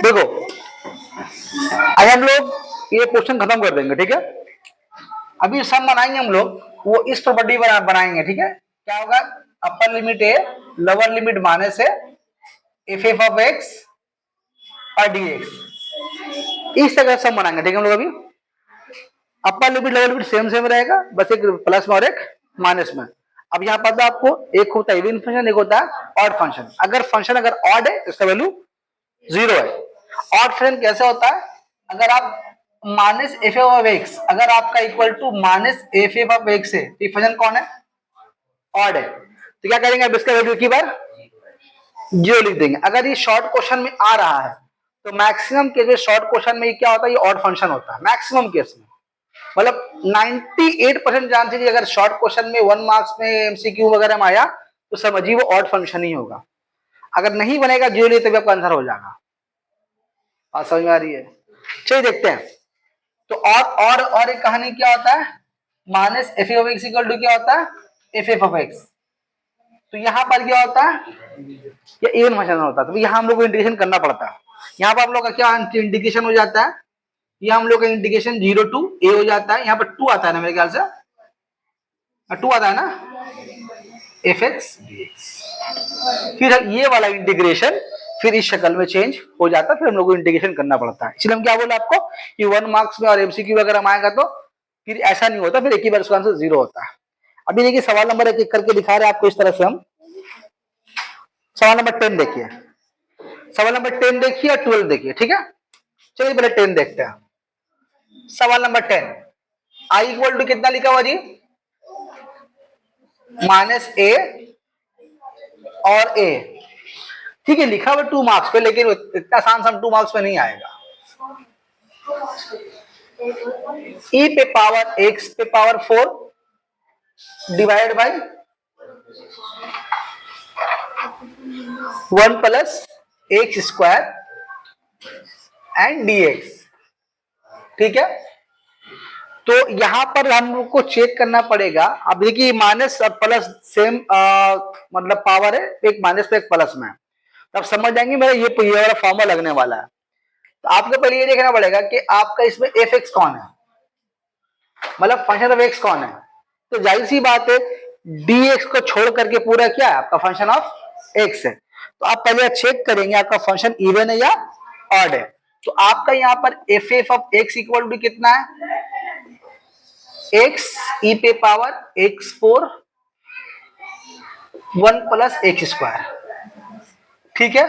देखो अब हम लोग ये क्वेश्चन खत्म कर देंगे, ठीक है। अभी सम बनाएंगे हम लोग, वो इस प्रॉपर्टी बनाएंगे, ठीक है। क्या होगा, upper limit a lower limit minus है एफ एफ ऑफ एक्स और डी एक्स, इस तरह सम बनाएंगे, ठीक है। हम लोग अभी upper limit lower limit same same रहेगा, बस एक प्लस में और एक माइनस में। अब यहाँ पता आपको एक होता है इवन फंक्शन, एक होता है ऑड फंक्शन। अगर फंक्शन अगर ऑड है तो इसका वैल्यू 0 है। ऑड फंक्शन कैसे होता है, अगर आप minus f f of x अगर आपका equal to minus f f of x है, ये फंक्शन कौन है, ऑड है, तो क्या करेंगे अब इसका वैल्यू की बार 0 लिख देंगे। अगर ये शॉर्ट क्वेश्चन में आ रहा है तो मैक्सिमम केस में शॉर्ट क्वेश्चन में क्या होता है, ये ऑड फंक्शन होता है मैक्सिमम केस में। मतलब 98% चांसेस है अगर शॉर्ट क्वेश्चन में 1 मार्क्स में एमसीक्यू वगैरह में आया तो समझिए वो ऑड फंक्शन ही होगा। अगर नहीं बनेगा 0 तभी आपका आंसर हो जाएगा। बात समझ में आ रही है, चलिए देखते हैं। तो और एक कहानी क्या होता है, minus f of x equal to क्या होता है, एफ एफ ऑफ एक्स। तो यहां पर क्या होता है, ये इवन फंक्शन होता है, तो यहां हम लोग को इंटीग्रेशन करना पड़ता है। यहाँ पर आप लोग का क्या इंटीग्रेशन हो जाता है, यहाँ हम लोग का इंटीग्रेशन 0 टू a हो जाता है। यहाँ पर 2 आता है ना मेरे ख्याल से, 2 आता है ना एफ एक्स dx। फिर ये वाला इंटीग्रेशन फिर इस शक्ल में चेंज हो जाता है, फिर हम लोग को इंटीग्रेशन करना पड़ता है। इसलिए हम क्या बोले आपको कि 1 मार्क्स में और एमसीक्यू वगैरह आएगा तो फिर ऐसा नहीं होता, फिर एक ही बार उसका आंसर 0 होता है। अभी देखिए सवाल नंबर 1 करके दिखा रहे हैं आपको इस तरह से। हम सवाल नंबर 10 देखिए, सवाल नंबर 10 देखिए और 12 देखिए, ठीक है। चलिए पहले 10 देखते हैं। सवाल नंबर 10, आई इक्वल टू कितना लिखा हुआ जी, माइनस ए और ए, ठीक है। लिखा हुआ 2 मार्क्स पे, लेकिन इतना आसान सम 2 मार्क्स पे नहीं आएगा। e पे पावर x पे power 4 divide by 1 plus x square and dx, ठीक है। तो यहां पर हम लोग को चेक करना पड़ेगा। अब देखिए माइनस और प्लस सेम मतलब पावर है, एक माइनस पे एक प्लस में, तो आप समझ जाएंगे मेरा ये वाला फॉर्मूला लगने वाला है। तो आपको पहले ये देखना पड़ेगा कि आपका इसमें एफ एक्स कौन है, मतलब फंक्शन ऑफ एक्स कौन है। तो जाहिर सी बात है डी एक्स को छोड़ करके पूरा क्या है आपका फंक्शन ऑफ एक्स है। तो आप पहले चेक करेंगे आपका फंक्शन इवन है या ऑड है। तो आपका यहाँ पर f f of x equal to कितना है, एक्स ई पे power x4 1 plus x square, ठीक है।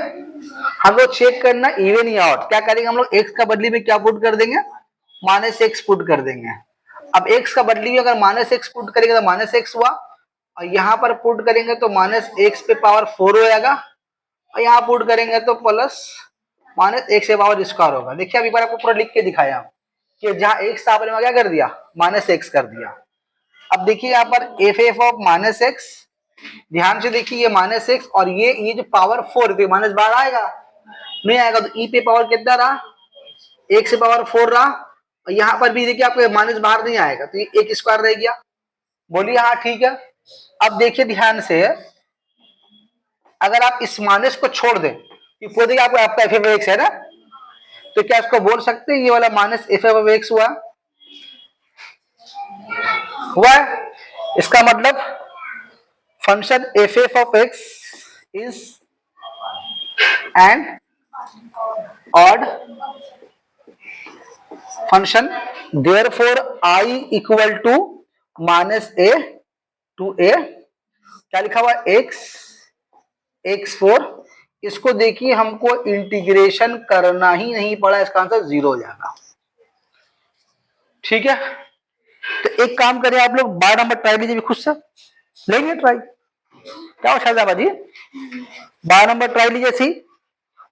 हम लोग चेक करना इवन या ऑड, क्या करेंगे हम लोग एक्स का बदली में क्या पुट कर देंगे, माइनस एक्स पुट कर देंगे। अब एक्स का बदली में अगर माइनस एक्स पुट करेंगे तो माइनस एक्स हुआ, और यहाँ पर पुट करेंगे तो माइनस एक्स पे पावर 4 हो जाएगा, और यहाँ पुट करेंगे तो प्लस माइनस एक्स पे पावर स्क्वायर होगा। देखिए अब एक बार आपको पूरा लिख के दिखाया कि जहां एक्स था आपने क्या कर दिया, माइनस एक्स कर दिया। अब देखिए यहाँ पर f f of minus x, ध्यान से देखिए ये माइनस एक्स और ये जो पावर 4 तो माइनस बाहर आएगा, नहीं आएगा, तो ई पे पावर कितना रहा, एक से पावर 4 रहा, और यहाँ पर भी देखिए आपको माइनस बाहर नहीं आएगा, तो ये एक स्क्वायर रह गया। बोलिए हाँ ठीक है। अब देखिए ध्यान से, अगर आप इस माइनस को छोड़ दें, देखिए आपका एफ एफ एक्स है ना, तो क्या इसको बोल सकते हैं ये वाला माइनस एफ एफ एक्स हुआ, इसका मतलब function f f of x is an odd function, therefore I equal to minus a to a, क्या लिखा हुआ एक्स x4। इसको देखिए हमको इंटीग्रेशन करना ही नहीं पड़ा, इसका आंसर 0 हो जाएगा, ठीक है। तो एक काम करें आप लोग 12 नंबर ट्राई लीजिए, खुद से लेंगे ट्राई, क्या हो शाहजाबाद जी, 12 नंबर ट्राई लीजिए, सी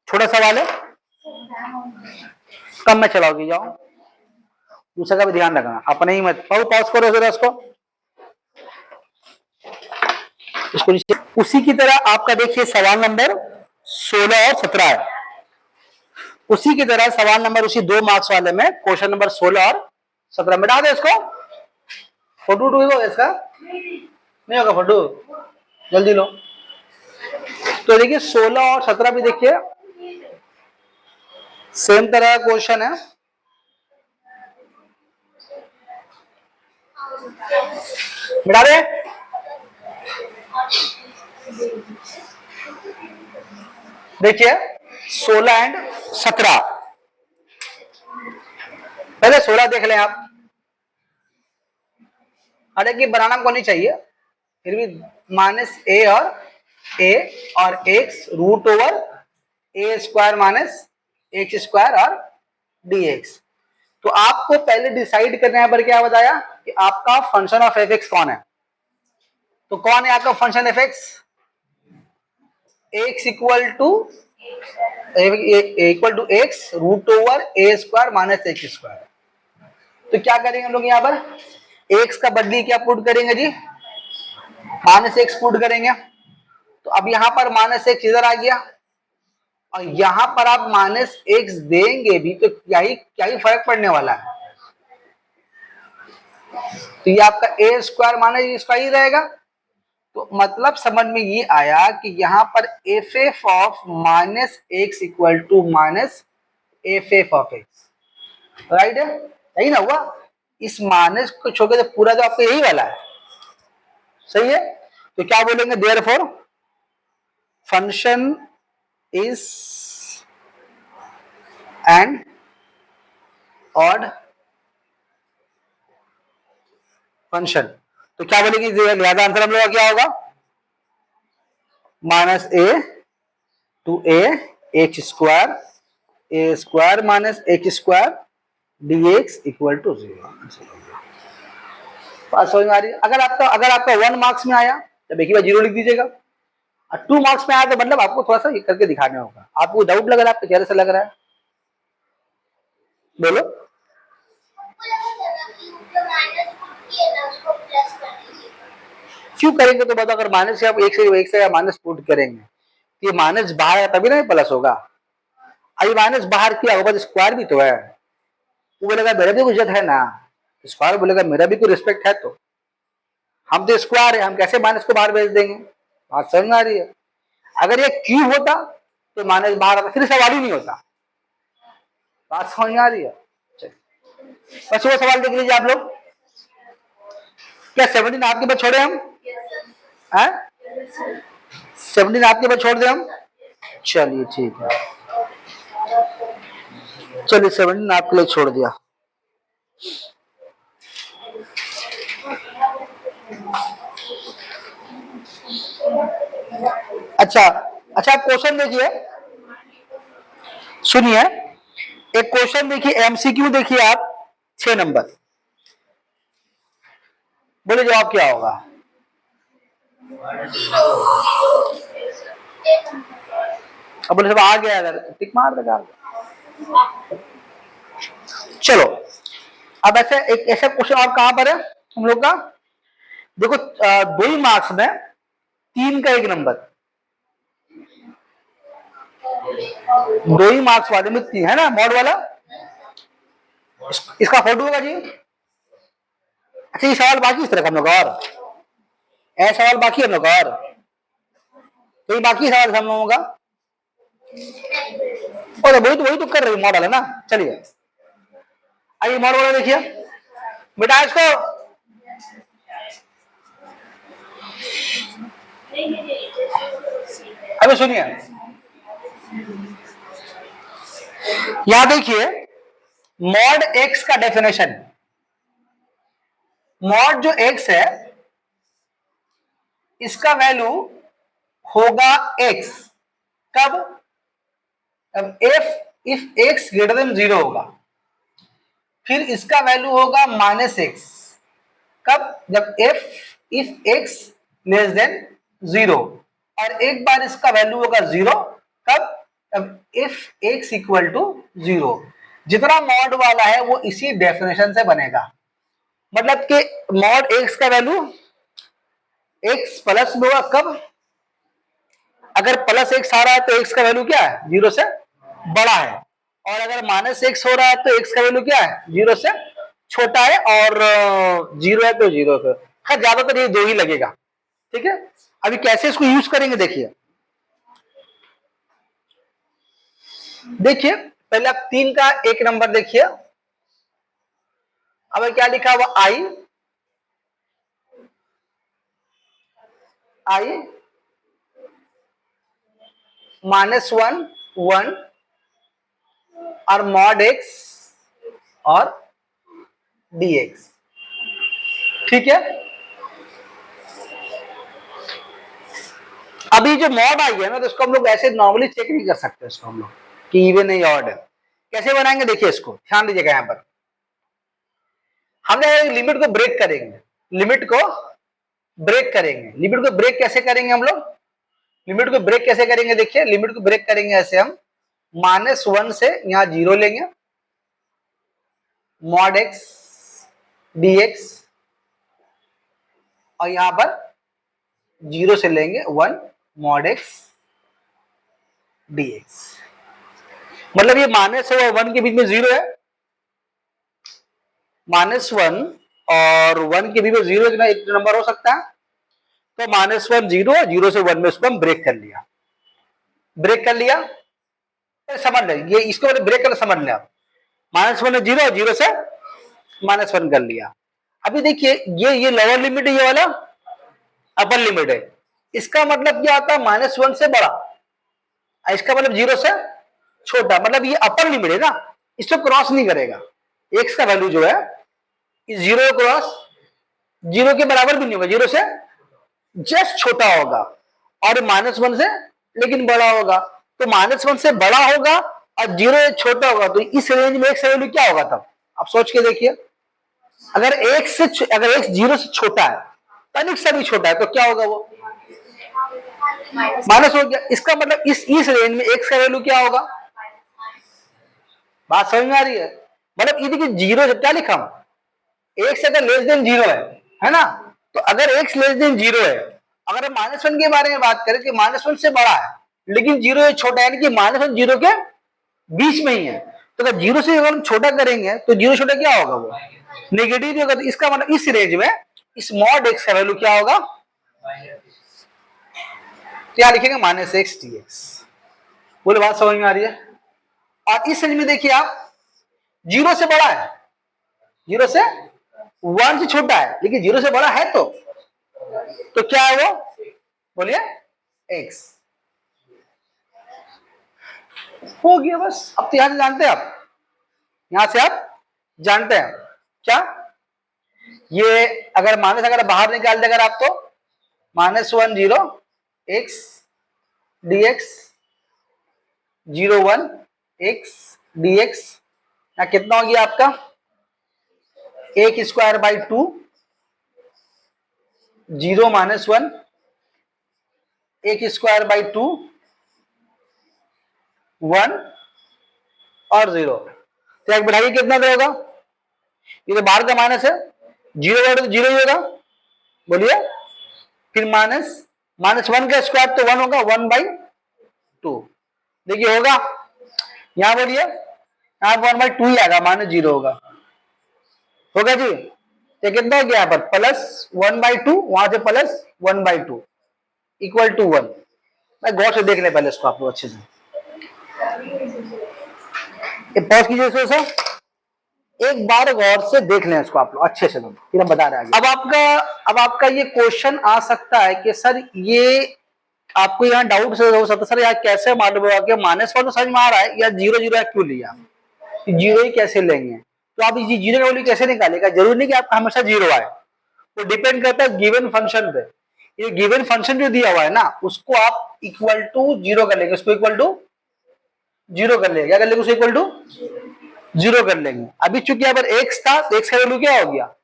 छोटा सवाल है, कम में चलाओगी, जाओ दूसरे का भी ध्यान रखना, अपने ही मत पॉज करो जरा इसको नीचे। उसी की तरह आपका देखिए सवाल नंबर 16 और 17 है, उसी की तरह सवाल नंबर उसी 2 मार्क्स वाले में क्वेश्चन नंबर 16 और 17 मिटा दे इसको, फोटो होगा इसका नहीं होगा, फोटो जल्दी लो। तो देखिए 16 और 17 भी देखिए सेम तरह का क्वेश्चन है। बता रहे देखिए 16 एंड 17, पहले 16 देख लें आप। हालांकि बनाना को नहीं चाहिए, फिर भी माइनस ए और x root over a square minus x square और डी एक्स। तो आपको पहले डिसाइड करना है पर क्या बताया कि आपका फंक्शन ऑफ एफ एक्स कौन है। तो कौन है आपका function f x? X equal to x root over a square minus x square. तो क्या करेंगे हम लोग यहाँ पर एक्स का बदली क्या पुट करेंगे जी, माइनस एक्स पुट करेंगे। तो अब यहां पर माइनस एक्स इधर आ गया और यहां पर आप माइनस एक्स देंगे भी तो क्या ही फर्क पड़ने वाला है। तो ये आपका ए स्क्वायर माइनस ए स्क्वायर ही रहेगा। तो मतलब समझ में ये आया कि यहां पर f f of minus x equal to minus f f of x, right है, यही ना हुआ। इस माइनस को छोड़ के तो पूरा तो आपको यही वाला है, सही है। तो क्या बोलेंगे, therefore function is an odd function. तो क्या बोलेंगे, लिहाजा आंसर हम लोग का क्या होगा, minus a two x square minus x square d x equal to 0। बात समझ में आ रही है। अगर आपका 1 मार्क्स में आया तो एक ही बार 0 लिख दीजिएगा, और 2 मार्क्स में आया तो मतलब आपको थोड़ा सा ये करके दिखाना होगा। आपको डाउट लग रहा है, आपके चेहरे से लग रहा है, बोलो। क्यों करेंगे तो बताओ, अगर माइनस से आप एक से माइनस पुट करेंगे तो ये माइनस बाहर है तभी ना प्लस होगा। अभी माइनस बाहर किया होगा तो स्क्वायर भी तो है, वो बोलेगा मेरा भी कुछ इज्जत है ना, स्क्वायर बोलेगा मेरा भी कोई रिस्पेक्ट है। तो हम तो स्क्वायर है, हम कैसे माइनस को बाहर भेज देंगे। बात समझ में आ रही है। अगर ये क्यूब होता तो माइनस बाहर आता, फिर सवाल ही नहीं होता। बात समझ में आ रही है। बस वो सवाल देख लीजिए आप लोग। क्या 17 आपके पास छोड़े हम, 17 आपके पास छोड़ दे हम, चलिए ठीक है, चलिए 17 आपके लिए छोड़ दिया। अच्छा आप क्वेश्चन देखिए, सुनिए, एक क्वेश्चन देखिए, एमसीक्यू देखिए आप, 6 नंबर, बोले जवाब क्या होगा। अब बोले सब आ गया, अगर टिक मार देगा। चलो अब ऐसा क्वेश्चन और कहां पर है हम लोग का, देखो 2 ही मार्क्स में 3 का 1 नंबर, 2 ही मार्क्स वाले में 3 है ना, मॉड वाला। इसका फोटो होगा जी। अच्छा ये सवाल बाकी इस तरह का हम लोग, और ऐसा सवाल बाकी हम लोग, और तो ये बाकी सवाल हम लोगों का, और वही तो कर रहे मॉडल है ना। चलिए आइए मॉडल वाला देखिए बेटा, इसको अभी सुनिए, यहां देखिए मॉड एक्स का डेफिनेशन। मॉड जो एक्स है इसका वैल्यू होगा एक्स कब, अब इफ एक्स ग्रेटर देन 0 होगा। फिर इसका वैल्यू होगा माइनस एक्स कब, जब इफ एक्स लेस देन 0। और एक बार इसका वैल्यू होगा 0 कब, अब इफ एक्स इक्वल टू 0। जितना मॉड वाला है वो इसी डेफिनेशन से बनेगा। मतलब कि मॉड एक्स का वैल्यू एक्स प्लस में होगा कब, अगर प्लस एक्स आ रहा है तो एक्स का वैल्यू क्या है, 0 से बड़ा है। और अगर माइनस एक्स हो रहा है तो एक्स का वैल्यू क्या है, 0 से छोटा है। और 0 है तो 0 पे, खैर ज्यादातर ये 2 ही लगेगा। ठीक है, अभी कैसे इसको यूज करेंगे देखिए। देखिए पहले आप 3 का एक नंबर देखिए, अब क्या लिखा हुआ आई -1 और मॉड एक्स और dx, ठीक है। अभी जो मॉड आई है ना, तो इसको हम लोग ऐसे नॉर्मली चेक नहीं कर सकते इसको हम लोग कि इवन है या ऑड है। कैसे बनाएंगे देखिए, इसको ध्यान दीजिएगा। यहां पर हमने लिमिट को ब्रेक करेंगे, लिमिट को ब्रेक करेंगे। लिमिट को ब्रेक कैसे करेंगे हम लोग, लिमिट को ब्रेक कैसे करेंगे देखिए, लिमिट को ब्रेक करेंगे ऐसे, हम -1 से यहां 0 लेंगे, मॉड एक्स dx, और यहां पर 0 से लेंगे 1 मॉड एक्स dx। मतलब ये माइनस और 1 के बीच में 0 है, -1 और 1 के बीच में 0 एक नंबर हो सकता है, तो -1 0, 0 से 1 में उसको हम ब्रेक कर लिया, ब्रेक कर लिया। समझ लें, ये इसको मैंने ब्रेक कर समझ लिया, -1 0, 0 से -1 कर लिया। अभी देखिए ये लोअर लिमिट है, ये वाला अपर लिमिट है। इसका मतलब क्या होता है, -1 से बड़ा, इसका मतलब 0 से छोटा, मतलब ये अपर लिमिट है ना, इसको क्रॉस नहीं करेगा। एक्स का वैल्यू जो है 0 क्रॉस 0 के बराबर भी नहीं होगा, 0 से जस्ट छोटा होगा, और -1 से लेकिन बड़ा होगा। तो -1 से बड़ा होगा और 0 से छोटा होगा, तो इस रेंज में एक्स का वैल्यू क्या होगा तब, आप सोच के देखिए। अगर एक्स 0 से छोटा है, तनिक से भी छोटा है, तो क्या होगा, वो माइनस हो गया। इसका मतलब इस रेंज में एक्स का वैल्यू क्या होगा, बात समझ में आ रही है। मतलब ये देखिए 0 से क्या लिखा हम, एक्स अगर लेस देन 0 है ना, तो अगर एक्स लेस देन 0 है, अगर हम -1 के बारे में बात करें कि -1 से बड़ा है लेकिन 0 से छोटा है, यानी कि -1 0 के बीच में ही है, तो अगर 0 से अगर हम छोटा करेंगे तो 0 छोटा क्या होगा, वो नेगेटिव होगा। तो इसका मतलब इस रेंज में इस मॉड एक्स का वैल्यू क्या होगा, क्या लिखेंगे, -x dx। बोले बात समझ में आ रही है। और इस रेंज में देखिए आप 0 से बड़ा है, 0 से 1 से छोटा है, लेकिन 0 से बड़ा है, तो क्या है वो, बोलिए x हो गया बस। अब तो यहां से जानते हैं आप, यहां से आप जानते हैं क्या, ये अगर माइनस अगर बाहर निकाल दे अगर आप, तो -1 0 x dx 0 1 x dx, या कितना हो गया आपका, एक स्क्वायर बाई 2 0 -1 एक स्क्वायर बाई 2 1 और 0, तो एक बढ़ाइए कितना रहेगा, ये तो बाहर का माइनस है, 0 बाई तो 0 ही होगा, बोलिए। फिर -1 का स्क्वायर तो 1 होगा, 1 बाई 2, देखिए होगा, यहां बोलिए, यहां 1 बाई 2 ही आएगा, -0 होगा जी। ये कितना हो गया यहाँ पर, +1 बाई 2, वहां से +1 बाई 2 इक्वल टू 1। मैं गौर से देख लें पहले इसको आप लोग अच्छे से, पॉज कीजिए इसको सर, एक बार गौर से देख लें इसको आप लोग अच्छे से, फिर हम बता रहे हैं। अब आपका ये क्वेश्चन आ सकता है कि सर ये आपको यहाँ डाउट से हो सकता है, सर यार कैसे मालूम होगा कि -1 तो समझ में आ रहा है, या 0 0 क्यों लिया, 0 ही कैसे लेंगे, तो आप ये 0 का वैल्यू कैसे निकालेगा, जरूरी नहीं कि आपका हमेशा 0 आए, तो डिपेंड करता है गिवन फंक्शन पे। ये गिवन फंक्शन जो दिया हुआ है ना, उसको आप इक्वल टू 0 कर लेंगे, उसको इक्वल टू 0 कर लेंगे, क्या कर लेंगे, उसको इक्वल टू 0 कर लेंगे। अभी चूंकि यहाँ पर x था, तो x का वैल्यू क्या हो गया,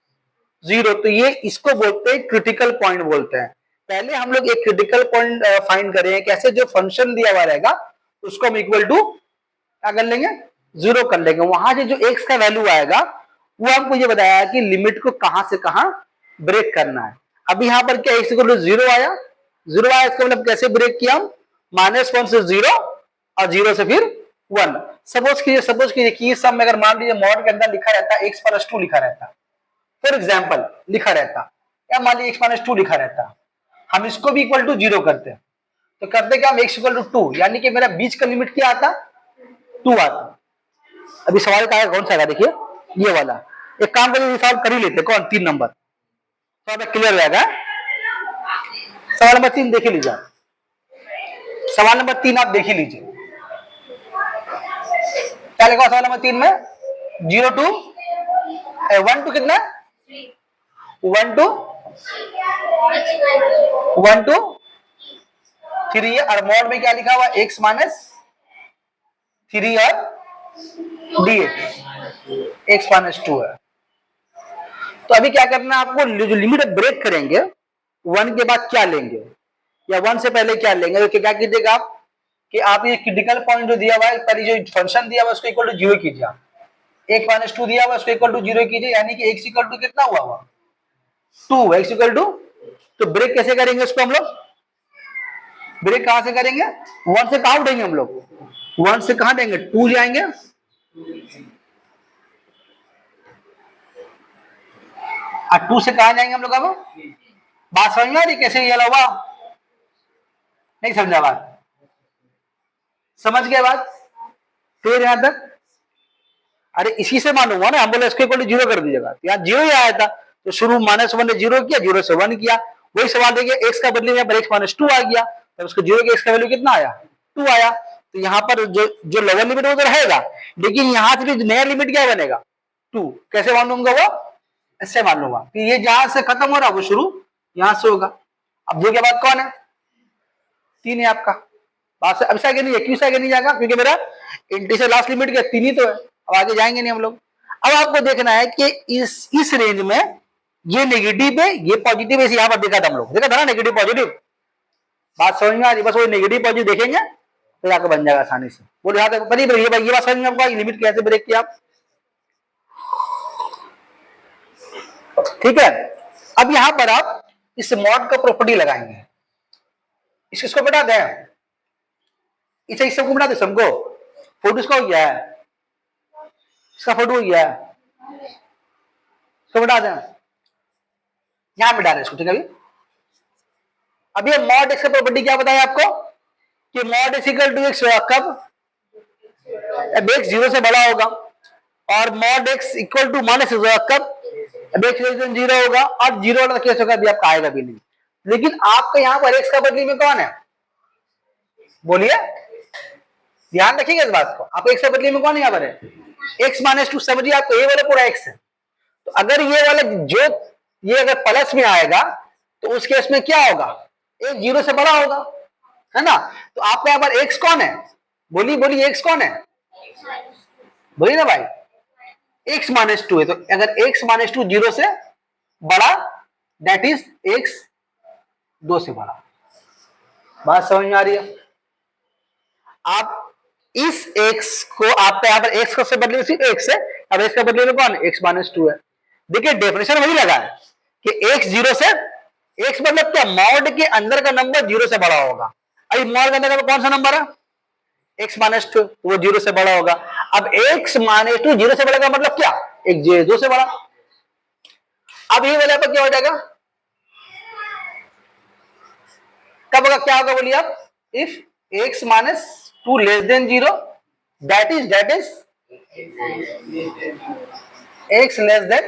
0, तो ये इसको बोलते हैं क्रिटिकल पॉइंट बोलते हैं। पहले हम लोग एक क्रिटिकल पॉइंट फाइंड करें, कैसे जो फंक्शन दिया हुआ रहेगा उसको हम इक्वल टू क्या कर लेंगे, 0 कर लेंगे। वहां से जो x का वैल्यू आएगा वो हमको ये बताया कि लिमिट को कहां से कहां ब्रेक करना है। अब यहाँ पर क्या x इक्वल टू 0 आया, 0 आया, इसका मतलब कैसे ब्रेक किया हम, -1 से 0 और 0 से फिर 1। सपोज कीजिए कि इस सब में अगर मान लीजिए मॉड के अंदर लिखा रहता x + 2 लिखा रहता, फॉर एग्जाम्पल लिखा रहता, या मान लीजिए x - 2 लिखा रहता, हम इसको भी इक्वल टू 0 करते, तो करते क्या हम x = 2, यानी कि मेरा बीच का लिमिट क्या आता, 2 आता। अभी सवाल का कौन सा आएगा देखिए, ये वाला। एक काम करिए, सवाल कर ही लेते, कौन 3 नंबर, तो क्लियर हो जाएगा। सवाल नंबर 3 देख लीजिए, सवाल नंबर 3 आप देख ही लीजिए, क्या लिखा सवाल नंबर 3 में, 0 टू 1 टू कितना, 1 टू 3 है, और मॉड में क्या लिखा हुआ, x माइनस 3 और dx, x माइनस 2 है। तो अभी क्या करना है आपको, जो लिमिट ब्रेक करेंगे 1 के बाद क्या लेंगे, या 1 से पहले क्या लेंगे, तो क्या कीजिएगा आप कि आप ये क्रिटिकल पॉइंट जो दिया हुआ है, पहले जो फंक्शन दिया हुआ है उसको इक्वल टू 0 कीजिए, आप x माइनस 2 दिया हुआ है उसको इक्वल टू 0 कीजिए, यानी कि x इक्वल टू कितना हुआ 2, x इक्वल टू, तो ब्रेक कैसे करेंगे उसको हम लोग, ब्रेक कहां से करेंगे, 1 से कहां उठेंगे हम लोग, 1 से कहां देंगे, 2 जाएंगे, और 2 से कहां जाएंगे हम लोग, अब बात समझ में आ रही कैसे ये हुआ, नहीं समझा बात, समझ गया बात, फिर यहां तक, अरे इसी से मानूंगा ना, हम बोले इसके इक्वल टू 0 कर दीजिएगा, यहाँ 0 ही आया था, तो शुरू -1 ने 0 किया, 0 से 1 किया, वही सवाल देखिए, x का बदले में यहाँ पर x माइनस 2 आ गया, तब उसको 0 के x का वैल्यू कितना आया, 2 आया, तो यहाँ पर जो लोअर लिमिट वो तो रहेगा, लेकिन यहाँ से भी नया लिमिट क्या बनेगा, 2, कैसे मालूंगा वो, इससे मालूंगा कि ये जहां से खत्म हो रहा है वो शुरू यहां से होगा। अब दो के बाद कौन है, 3 है आपका, बात से अब से आगे नहीं है, क्यों से आगे नहीं जाएगा, क्योंकि मेरा इंटीजर लास्ट लिमिट क्या 3 ही तो है, अब आगे जाएंगे नहीं हम लोग। अब आपको देखना है कि इस रेंज में ये नेगेटिव है, ये पॉजिटिव है, यहां पर देखा था हम लोग, देखा था ना नेगेटिव पॉजिटिव, बात समझ में आ रही, बस वो नेगेटिव पॉजिटिव देखेंगे तो जाकर बन जाएगा आसानी से, बोले यहाँ तक ये बात समझ में आपको, लिमिट कैसे ब्रेक किया आप, ठीक है। अब यहां पर आप इस मॉड का प्रॉपर्टी लगाएंगे, इसको बता दें, इसे सबको बना दे, सबको फोटो इसका हो गया है, इसका फोटो हो गया है, इसको बता दें, यहां पे डालें इसको, ठीक है। अभी ये मॉड एक्स का प्रॉपर्टी क्या बताया आपको कि mod x equal to x कब, अब एक्स 0 से बड़ा होगा, और mod x equal to minus कब, अब एक्स 0 होगा, और 0 वाला केस होगा, अभी आपका आएगा भी नहीं, लेकिन आपका यहां पर एक्स का बदली में कौन है, बोलिए, ध्यान रखिएगा इस बात को, आप एक्स का बदली में कौन है, यहां पर है एक्स माइनस 2, समझिए आपको ये वाला पूरा एक्स है, तो अगर ये वाला जो ये अगर प्लस में आएगा तो उस केस में क्या होगा, एक 0 से बड़ा होगा, है ना, तो आपका यहां पर एक्स कौन है, बोलिए बोलिए एक्स कौन है, बोलिए ना भाई, एक्स माइनस 2 है, तो अगर एक्स माइनस 2 0 से बड़ा, दैट इज एक्स 2 से बड़ा, बात समझ में आ रही है। आप इस x को आपका यहां पर x को से बदले में सिर्फ x है, अब x का बदले में कौन, x माइनस 2 है, देखिए डेफिनेशन वही लगा है कि x 0 से, x मतलब क्या, मॉड के अंदर का नंबर 0 से बड़ा होगा, अभी मॉड के अंदर का कौन सा नंबर है, x माइनस 2, वो 0 से बड़ा होगा, अब x माइनस 2 0 से बड़ा का मतलब क्या, x 2 से बड़ा, अब ये वाले पर क्या हो जाएगा, कब होगा, क्या होगा बोलिए आप, if x minus 2 less than 0, that is x less than,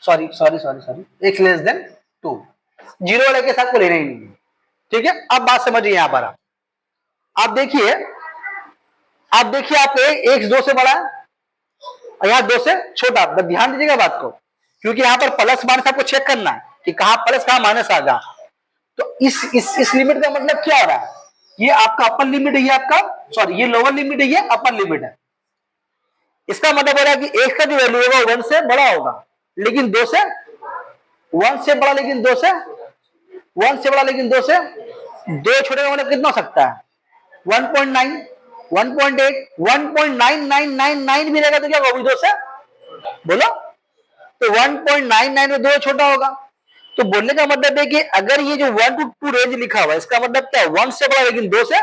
sorry x less than 2, 0 वाले के साथ को लेना ही नहीं, ठीक है। अब बात समझिए यहां पर आप देखिए, आप x 2 से बड़ा है और यहां 2 से छोटा, बस ध्यान दीजिएगा बात को, क्योंकि यहां पर प्लस माइनस आपको चेक करना है कि कहां प्लस कहां माइनस आ गया, तो इस लिमिट का मतलब क्या हो रहा है, ये आपका अपर लिमिट है, ये आपका सॉरी ये लोअर लिमिट है, ये अपर लिमिट है, इसका मतलब हो रहा है कि x का जो वैल्यू होगा 1 से बड़ा होगा, लेकिन 2 से 1 से बड़ा, लेकिन 2 से 1 से बड़ा, लेकिन 2 से 2 छोटे का मतलब कितना हो सकता है, 1.9 1.8 1.9999 भी रहेगा तो क्या होगा, 2 से बोलो, तो 1.99 में 2 छोटा होगा, तो बोलने का मतलब है कि अगर ये जो 1 to 2 रेंज लिखा हुआ है, इसका मतलब क्या है, 1 से बड़ा लेकिन 2 से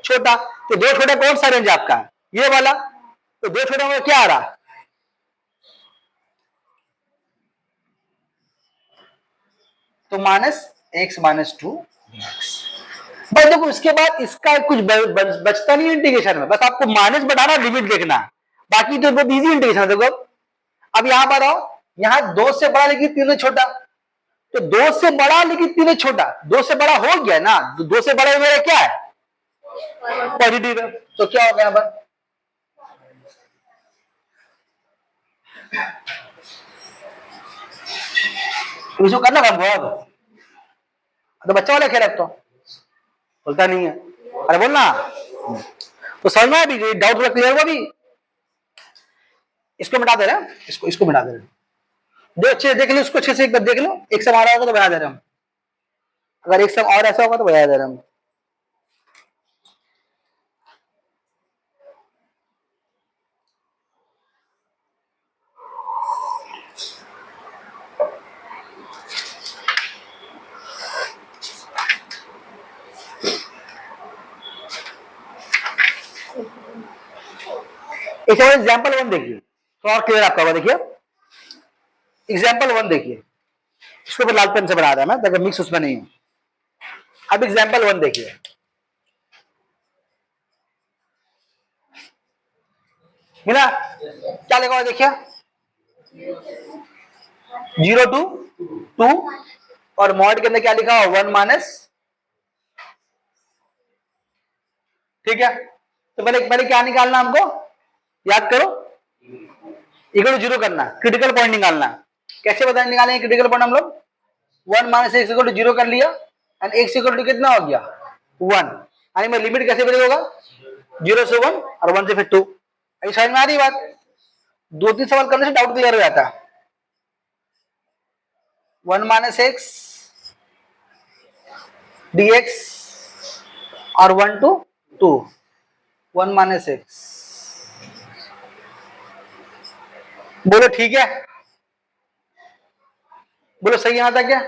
छोटा, तो 2 छोटा कौन सा रेंज आपका है, ये वाला, तो 2 छोटा में क्या आ रहा है, तो माइनस x माइनस 2, बस देखो इसके बाद इसका कुछ बचता नहीं इंटीग्रेशन में, बस आपको माइनस बढ़ाना, लिमिट देखना, बाकी तो बहुत इजी इंटीग्रेशन है। देखो अब यहां पर आओ, यहां 2 से बड़ा लेकिन 3 से छोटा, तो 2 से बड़ा लेकिन 3 से छोटा, 2 से बड़ा हो गया ना, 2 से बड़ा मेरा क्या है, पॉजिटिव है, तो क्या होगा यहां पर, इसको करना काम हुआ तो बच्चा वाला खेल तो बोलता नहीं है, अरे बोलना, तो समझ में अभी डाउट क्लियर हुआ अभी, इसको मिटा दे रहे हैं, इसको मिटा दे रहे हैं, जो अच्छे देख लो, उसको अच्छे से एक बार देख लो, एक सम आ रहा होगा तो बना दे रहे हम, अगर एक सम और ऐसा होगा तो बना दे रहे हम। एक एग्जाम्पल 1 देखिए, तो और क्लियर आपका होगा, देखिए एग्जाम्पल 1 देखिए, इसको पर लाल पेन से बना रहा है मैं, ताकि मिक्स उसमें नहीं है। अब एग्जाम्पल 1 देखिए, मिला, क्या लिखा हुआ देखिए, 0 to 2 और मॉड के अंदर क्या लिखा हुआ 1 माइनस, ठीक है, तो पहले क्या निकालना हमको, याद करो, इक्वल टू 0 करना, क्रिटिकल पॉइंट निकालना, कैसे बताएं निकालेंगे क्रिटिकल पॉइंट हम लोग, 1 माइनस एक्स इक्वल टू 0 कर लिया, एंड एक्स इक्वल टू कितना हो गया 1, यानी मैं लिमिट कैसे बदल होगा 0 से 1 और 1 से फिर 2, ऐसी समझ में आ रही बात, 2-3 सवाल करने से डाउट क्लियर हो जाता है। 1 माइनस एक्स dx और 1 to 2, 1 माइनस एक्स, बोलो ठीक है, बोलो सही यहां तक क्या।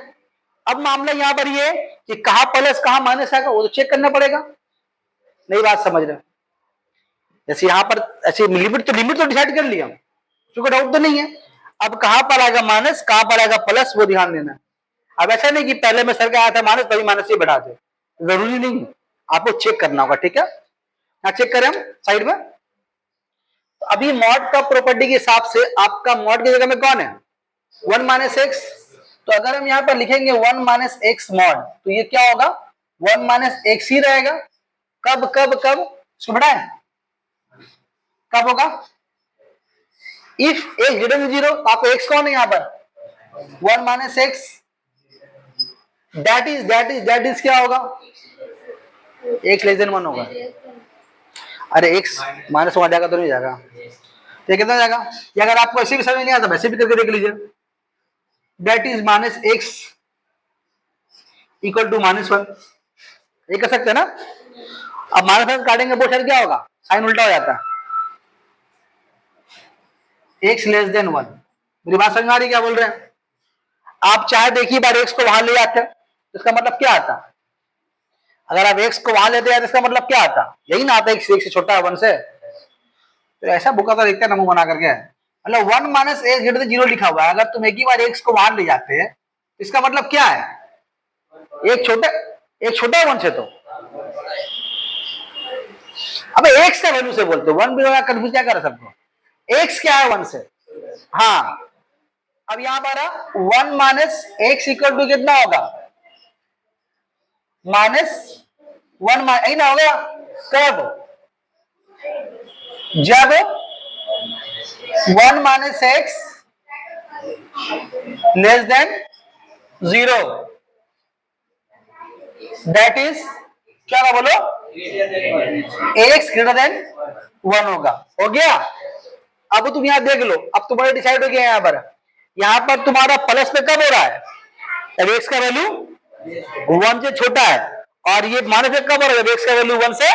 अब मामला यहां पर ये कि कहां प्लस कहां माइनस आएगा वो तो चेक करना पड़ेगा, नई बात समझ रहे, जैसे यहां पर ऐसे लिमिट तो डिसाइड कर लिया, क्योंकि डाउट तो नहीं है, अब कहां पर आएगा माइनस कहां पर आएगा प्लस वो ध्यान देना। अब ऐसा नहीं कि पहले में सर का आया था माइनस तभी माइनस से बढ़ा दे, जरूरी नहीं, आपको चेक करना होगा, ठीक है, यहां चेक करें हम साइड में, तो अभी मॉड का प्रॉपर्टी के हिसाब से आपका मॉड की जगह में कौन है 1 माइनस एक्स, तो अगर हम यहां पर लिखेंगे 1 माइनस एक्स मॉड, तो ये क्या होगा 1 माइनस एक्स ही रहेगा, कब कब कब बढ़ाए, कब होगा इफ एक्स ग्रेटर देन 0, आपको एक्स कौन है यहां पर 1 माइनस एक्स, दैट इज क्या होगा एक्स लेस देन 1 होगा, अरे एक्स माइनस 1 जाएगा तो नहीं जाएगा, तो कितना जाएगा, ये अगर आपको ऐसे भी समझ नहीं आता वैसे भी करके देख लीजिए, that is minus x equal to -1, ये कर सकते हैं ना। अब माइनस काटेंगे बहुत सारे क्या होगा, साइन उल्टा हो जाता है, एक्स लेस देन 1, मेरी बात समझ में आ रही क्या बोल रहे हैं, आप चाहे देखिए बार एक्स को वहां ले जाते तो इसका मतलब क्या आता, अगर आप एक्स को वहां लेते हैं तो इसका मतलब क्या आता, यही ना आता, एक्स से छोटा है 1 से, तो ऐसा बुका तो देखते हैं नमू बना करके, मतलब 1 माइनस एक्स ग्रेटर देन 0 लिखा हुआ है, अगर तुम एक ही बार एक्स को वहां ले जाते हैं तो इसका मतलब क्या है, एक छोटा है 1 से, तो अब एक्स का वैल्यू से बोलते 1 भी कंफ्यूज क्या कर सबको, एक्स क्या है 1 से, हाँ, अब यहां पर 1 माइनस एक्स इक्वल टू कितना होगा -1 ना होगा, कब जब 1 minus x less than 0, that is क्या ना बोलो एक्स ग्रेटर देन 1 होगा, हो गया। अब तुम यहां देख लो, अब तुम्हारे डिसाइड हो गया, यहां पर तुम्हारा प्लस में कब हो रहा है, जब एक्स का वैल्यू 1 से छोटा है, और ये माइनस में कब हो रहा है जब एक्स का वैल्यू 1 से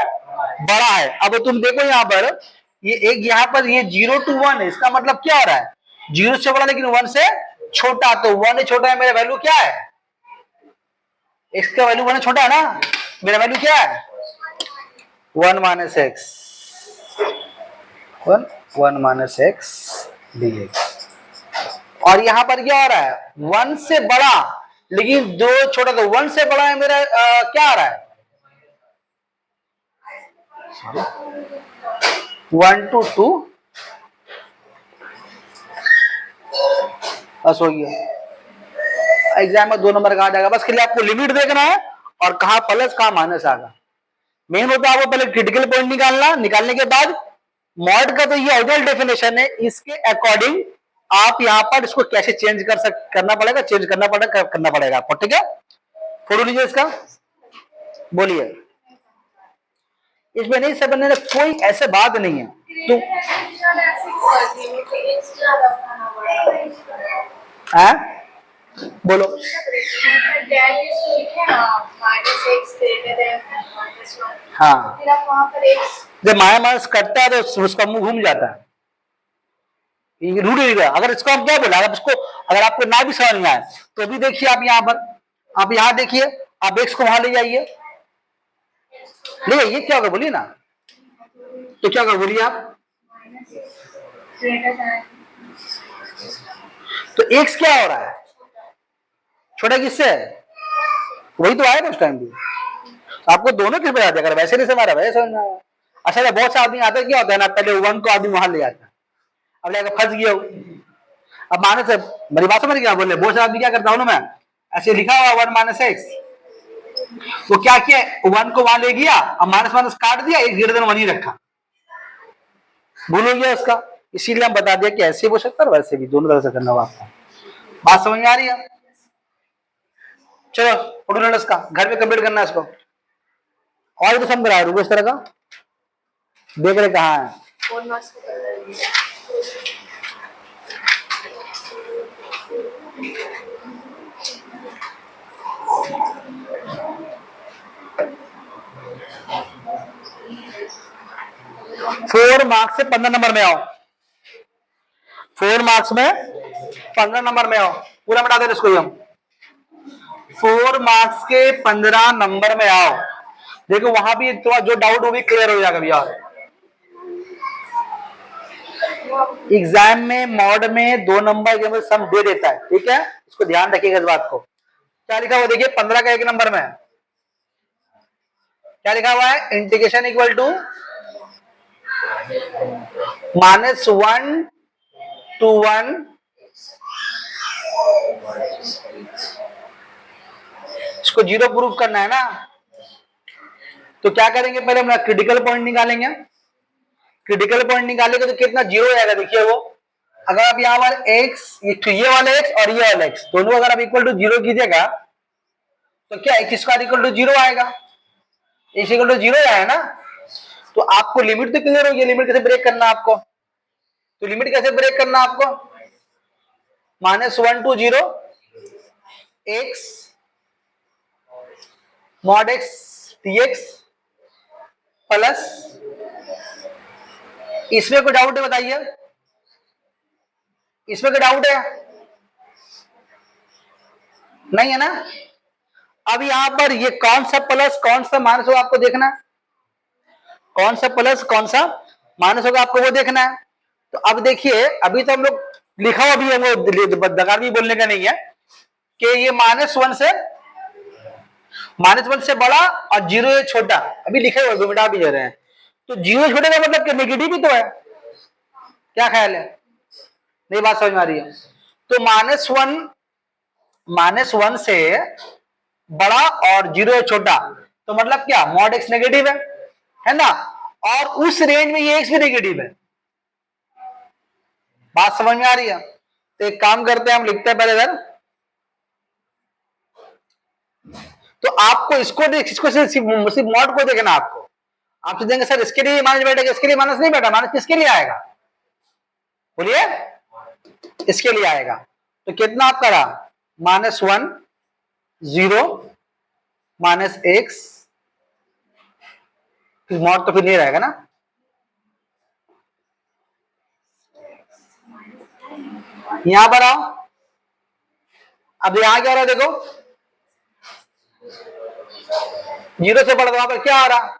बड़ा है। अब तुम देखो यहां पर ये एक, यहां पर ये 0 to 1 है, इसका मतलब क्या हो रहा है 0 से बड़ा लेकिन 1 से छोटा, तो 1 से छोटा है, मेरा वैल्यू क्या है, एक्स का वैल्यू 1 से छोटा है ना, मेरा वैल्यू क्या है 1 minus x, 1 minus x dx, और यहां पर क्या हो रहा है 1 से बड़ा लेकिन 2 छोटा, तो 1 से बड़ा है मेरा क्या आ रहा है 1 to 2, बस हो गया। एग्जाम में 2 नंबर कहा जाएगा, बस के लिए आपको लिमिट देखना है और कहा प्लस कहा माइनस आएगा। मेन होता है आपको पहले क्रिटिकल पॉइंट निकालना, निकालने के बाद मॉड का तो ये ओरिजिनल डेफिनेशन है, इसके अकॉर्डिंग आप यहाँ पर इसको कैसे चेंज करना पड़ेगा, चेंज करना पड़ेगा आपको, ठीक है। फोटो लीजिए इसका, बोलिए। इसमें नहीं समझने में कोई ऐसे बात नहीं है। तो बोलो। हाँ, जब माया मानस करता है तो उसका मुंह घूम जाता है, रूढ़ नहीं गया। अगर इसको हम क्या बोला, अगर आपको ना भी समझ में आए तो अभी देखिए, आप यहाँ पर, आप यहाँ देखिए, आप एक्स को वहां ले जाइए, ले जाइए, क्या होगा बोलिए ना, तो क्या होगा बोलिए आप। तो एक्स क्या हो रहा है, छोटा किससे है, वही तो आया ना उस टाइम भी। आपको दोनों किस बता दिया, अगर वैसे नहीं समझ रहा वैसे समझ में। अच्छा, बहुत से आदमी आते क्या होता है ना, पहले 1 को आदमी वहां ले जाता है, अब लेकर फंस गया। अब माइनस, मेरी बात समझ गया, बोले बहुत से आदमी क्या करता हूं ना मैं, ऐसे लिखा हुआ 1 माइनस एक्स, तो क्या किया, 1 को वहां ले गया, अब माइनस माइनस काट दिया, एक ग्रेटर देन 1 ही रखा, भूल हो गया उसका। इसीलिए हम बता दिया कि ऐसे हो सकता है वैसे भी, दोनों तरह से करना होगा आपको। बात समझ में आ रही है। चलो फोटो इसका घर में कंप्लीट करना है इसको, और तो समझ रहा है इस तरह का, देख रहे कहाँ है। 4 मार्क्स से 15 नंबर में आओ, 4 मार्क्स में 15 नंबर में आओ, पूरा मिटा दे इसको हम। 4 मार्क्स के 15 नंबर में आओ, देखो वहां भी थोड़ा जो डाउट वो भी क्लियर हो जाएगा भैया। एग्जाम में मॉड में 2 नंबर के सम दे देता है, ठीक है, इसको ध्यान रखिएगा इस बात को। क्या लिखा हुआ देखिए, 15 का 1 नंबर में क्या लिखा हुआ है, इंटीग्रेशन इक्वल टू -1 to 1 इसको 0 प्रूफ करना है ना, तो क्या करेंगे, पहले हम क्रिटिकल पॉइंट निकालेंगे। क्रिटिकल पॉइंट निकालेंगे तो कितना 0 आएगा, देखिए वो, अगर आप यहाँ पर x, ये वाला x और ये वाला x दोनों अगर आप इक्वल टू 0 कीजिएगा तो क्या x स्क्वायर इक्वल टू 0 आएगा, x इक्वल टू 0 आया ना। तो आपको लिमिट तो क्लियर होगी, लिमिट कैसे ब्रेक करना आपको, तो लिमिट कैसे ब्रेक करना आपको, -1 to 0 x mod x dx plus, इसमें कोई डाउट है बताइए, इसमें कोई डाउट है, नहीं है ना। अब यहां पर ये कौन सा प्लस कौन सा माइनस होगा आपको देखना है, कौन सा प्लस कौन सा माइनस होगा आपको वो देखना है। तो अब देखिए, अभी तो हम लोग लिखा हुआ भी है, वो दगार भी बोलने का नहीं है कि ये -1 से बड़ा और 0 से छोटा, अभी लिखा हुआ मिटा भी जा रहे हैं, तो 0 छोटे का मतलब नेगेटिव ही तो है, क्या ख्याल है, नहीं बात समझ में आ रही है। तो -1 से बड़ा और 0 छोटा, तो मतलब क्या, मॉड x नेगेटिव है ना, और उस रेंज में ये x भी नेगेटिव है, बात समझ में आ रही है। तो एक काम करते हैं, हम लिखते हैं पहले इधर, तो आपको इसको सिर्फ मॉड को देखना, आप देंगे सर इसके लिए माइनस बैठेगा, इसके लिए माइनस नहीं बैठा, माइनस किसके लिए आएगा बोलिए, इसके लिए आएगा। तो कितना आपका रहा, -1 0 -x, मॉड तो फिर नहीं रहेगा ना। यहां पर आओ, अब यहां क्या हो रहा है देखो, 0 से बड़ा, वहां पर क्या आ रहा,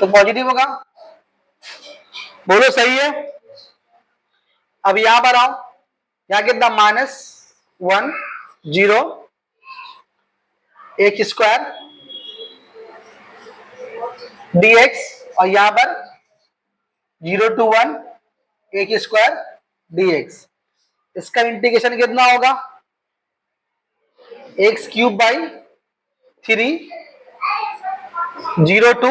तो पॉजिटिव होगा, बोलो सही है। अब यहां पर आओ, यहां कितना, -1 0 x स्क्वायर dx और यहां पर 0 to 1 एक स्क्वायर dx। इसका इंटीग्रेशन कितना होगा? X cube by 3 0 to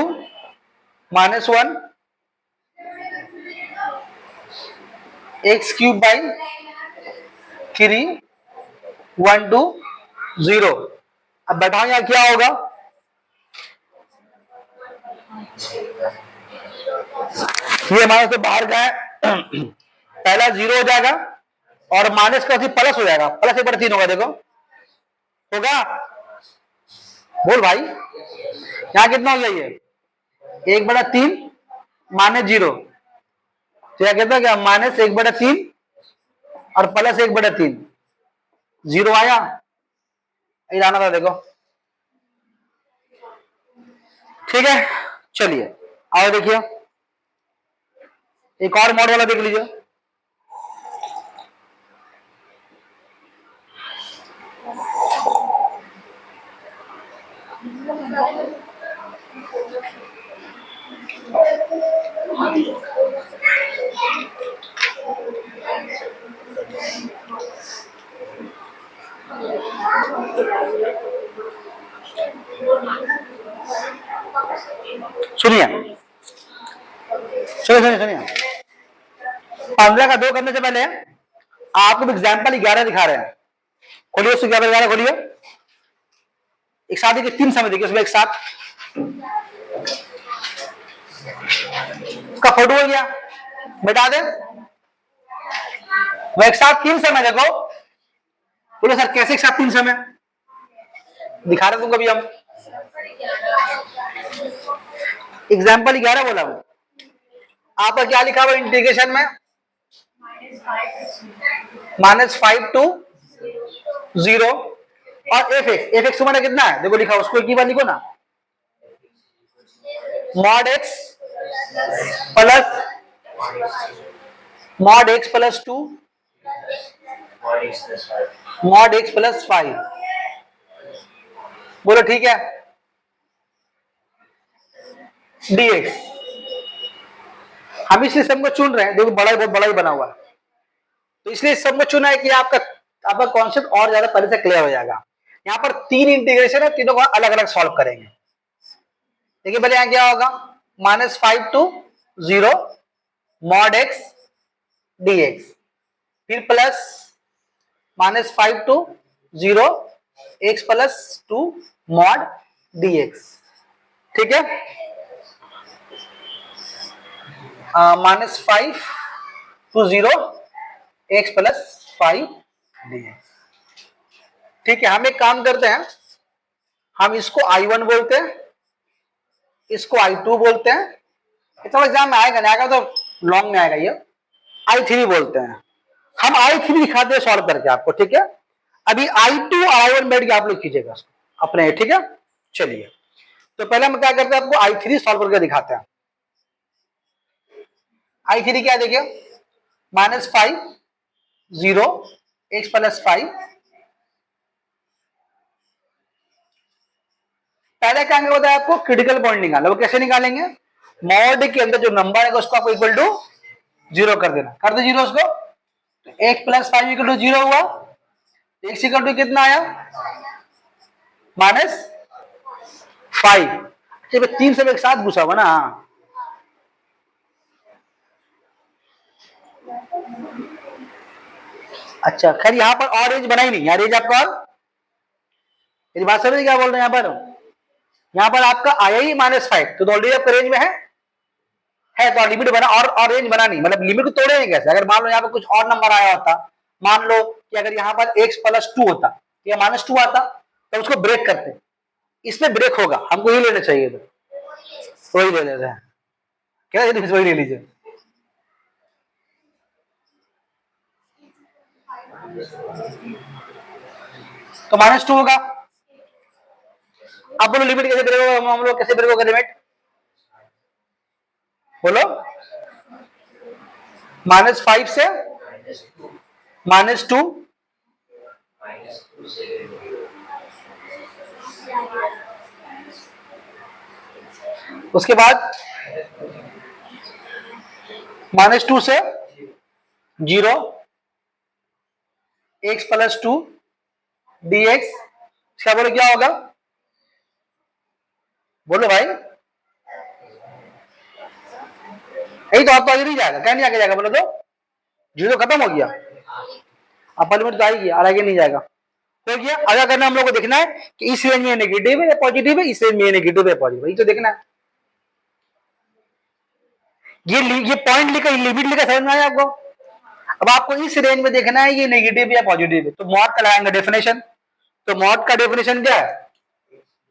-1 x cube by 3 1 to 0। अब बैठाओ यहां क्या होगा? ये हमारे से बाहर का है पहला 0 हो जाएगा और माइनस का प्लस हो जाएगा, प्लस 1/3 होगा। देखो होगा, बोल भाई यहां कितना हो जाइए? 1/3 -0, तो क्या कहता है क्या? -1/3 और प्लस 1/3, 0 आया, आना था। देखो ठीक है, चलिए आओ देखिए एक और मॉड वाला देख लीजिए। सुनिए सुनिए सुनिए सुनिए, 15 का 2 करने से पहले आपको एग्जाम्पल 11 दिखा रहे हैं। खोलिए उसको, 11 खोलिए, एक साथ देखिए, 3 समय देखिए उसमें एक साथ। उसका फोटो हो गया, मिटा दे। वो एक साथ 3 समय देखो। बोलो सर कैसे एक साथ 3 समय दिखा रहे तुमको? भी हम एग्जाम्पल 11 बोला। वो आपका क्या लिखा हुआ इंटीग्रेशन में? -5 to 0 और एफ एक्स तुम्हारा कितना है? देखो लिखा, उसको एक ही बार लिखो ना, mod x plus 2 mod x plus 5। बोलो ठीक है, dx। हम इसलिए सबको चुन रहे हैं, देखो बड़ा ही बहुत बड़ा ही बना हुआ है, तो इसलिए सबको चुना है कि आपका कॉन्सेप्ट और ज्यादा पहले से क्लियर हो जाएगा। यहाँ पर 3 इंटीग्रेशन है, तीनों को अलग अलग सॉल्व करेंगे। देखिए पहले यहाँ क्या होगा? -5 to 0 मॉड एक्स dx, फिर plus -5 to 0 x plus 2 mod dx। ठीक है, -5 to 0 x प्लस 5 dx। ठीक है, हम एक काम करते हैं, हम इसको I1 बोलते हैं, इसको I2 बोलते हैं। इतना एग्जाम में आएगा, नहीं आएगा तो लॉन्ग में आएगा। ये I3 बोलते हैं। हम I3 दिखाते हैं सॉल्व करके आपको। ठीक है, अभी I2 और I1 बैठ के आप लोग कीजिएगा अपने। ठीक है, चलिए तो पहले हम क्या करते हैं, आपको I3 सॉल्व करके दिखाते हैं। I3 क्या देखिए, -5 0 x प्लस 5। पहले क्या होता है, आपको क्रिटिकल पॉइंट निकालना। वो कैसे निकालेंगे? मॉड के अंदर जो नंबर है उसको आपको इक्वल टू 0 कर देना। कर दो 0 उसको, तो x प्लस 5 इक्वल टू 0 हुआ। x इक्वल टू कितना आया? -5। अच्छा 3 सब एक साथ घुसा हुआ ना। अच्छा खैर, यहां पर और रेंज बनाई नहीं, यहाँ रेंज आपका और, मेरी बात समझ क्या बोल रहे हैं? यहाँ पर आपका आया ही -5, तो ऑलरेडी आपका रेंज में है तो लिमिट बना और रेंज बना नहीं, मतलब लिमिट को तोड़े नहीं कैसे? अगर मान लो यहाँ पर कुछ और नंबर आया होता, मान लो कि अगर यहाँ पर x प्लस 2 होता या -2 आता, तो उसको ब्रेक करते। इसमें ब्रेक होगा, हमको ही लेना चाहिए, तो वही ले लेते हैं। क्या वही ले लीजिए। तो -2 होगा। अब बोलो लिमिट कैसे ब्रेक होगा? हम लोग कैसे ब्रेक होगा लिमिट? बोलो, -5 से -2 -2 उसके बाद -2 से 0, x प्लस 2 dx, क्या बोले क्या होगा? बोलो भाई, यही तो आप तो आगे नहीं जाएगा, क्या नहीं आगे जाएगा बोलो तो? 0 खत्म हो गया, अपर लिमिट तो आएगी और आगे नहीं जाएगा। हो गया। आगे करना हम लोग को देखना है कि इस रेंज में नेगेटिव है या पॉजिटिव है, इस रेंज में नेगेटिव है पॉजिटिव है, ये तो देखना है। ये पॉइंट लिखा, लिमिट लिखा, समझ में आया आपको? अब आपको इस रेंज में देखना है ये नेगेटिव या पॉजिटिव है, तो मॉड का लगाएंगे डेफिनेशन। तो मॉड का डेफिनेशन क्या है?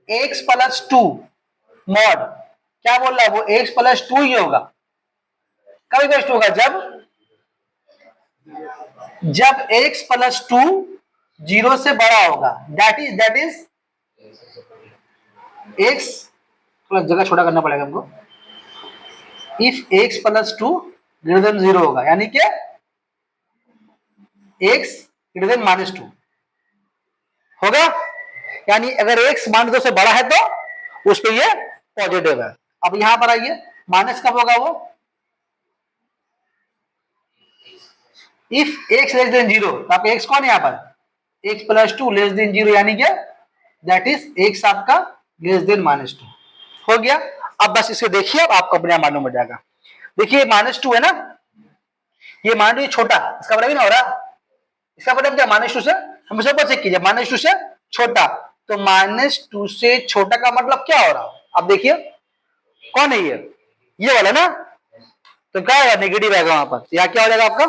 x प्लस 2 मॉड, क्या बोल रहा है वो? x प्लस 2 ही होगा। कभी बेस्ट होगा जब x प्लस 2 0 से बड़ा होगा, दैट इज x, थोड़ा जगह छोटा करना पड़ेगा हमको। If x plus 2 greater than 0 होगा, यानी कि x ग्रेटर देन -2 होगा। यानी अगर x -2 से बड़ा है तो उस पर ये पॉजिटिव है। अब यहां पर आइए, माइनस कब होगा वो? इफ x लेस देन 0, तो आपका x कौन है यहां पर? x प्लस 2 लेस देन 0, यानी कि दैट इज x आपका लेस देन -2 हो गया। अब बस इसे देखिए, अब आपको अपने आप मालूम हो जाएगा। देखिए -2 है ना, ये -2 छोटा, इसका मतलब ना हो रहा, इसका मतलब क्या? -2 से हम सब चेक कीजिए, -2 से छोटा, तो -2 से छोटा का मतलब क्या हो रहा? अब देखिए कौन है ये वाला ना, तो क्या होगा? नेगेटिव आएगा वहां पर। यहाँ क्या हो जाएगा आपका?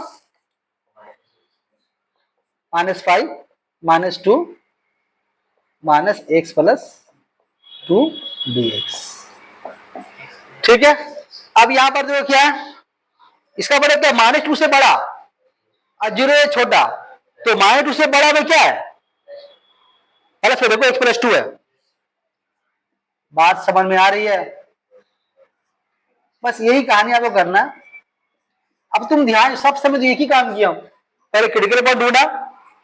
-5 -2 -x प्लस 2 dx, ठीक है। अब यहां पर देखो क्या है, इसका मतलब क्या? -2 से बड़ा और 0 से छोटा, तो -2 से बड़ा में क्या है? पहले फिर देखो x प्लस 2 है। बात समझ में आ रही है? बस यही कहानी आपको करना है। अब तुम ध्यान, सब समय एक ही काम किया, पहले क्रिटिकल पॉइंट ढूंढा,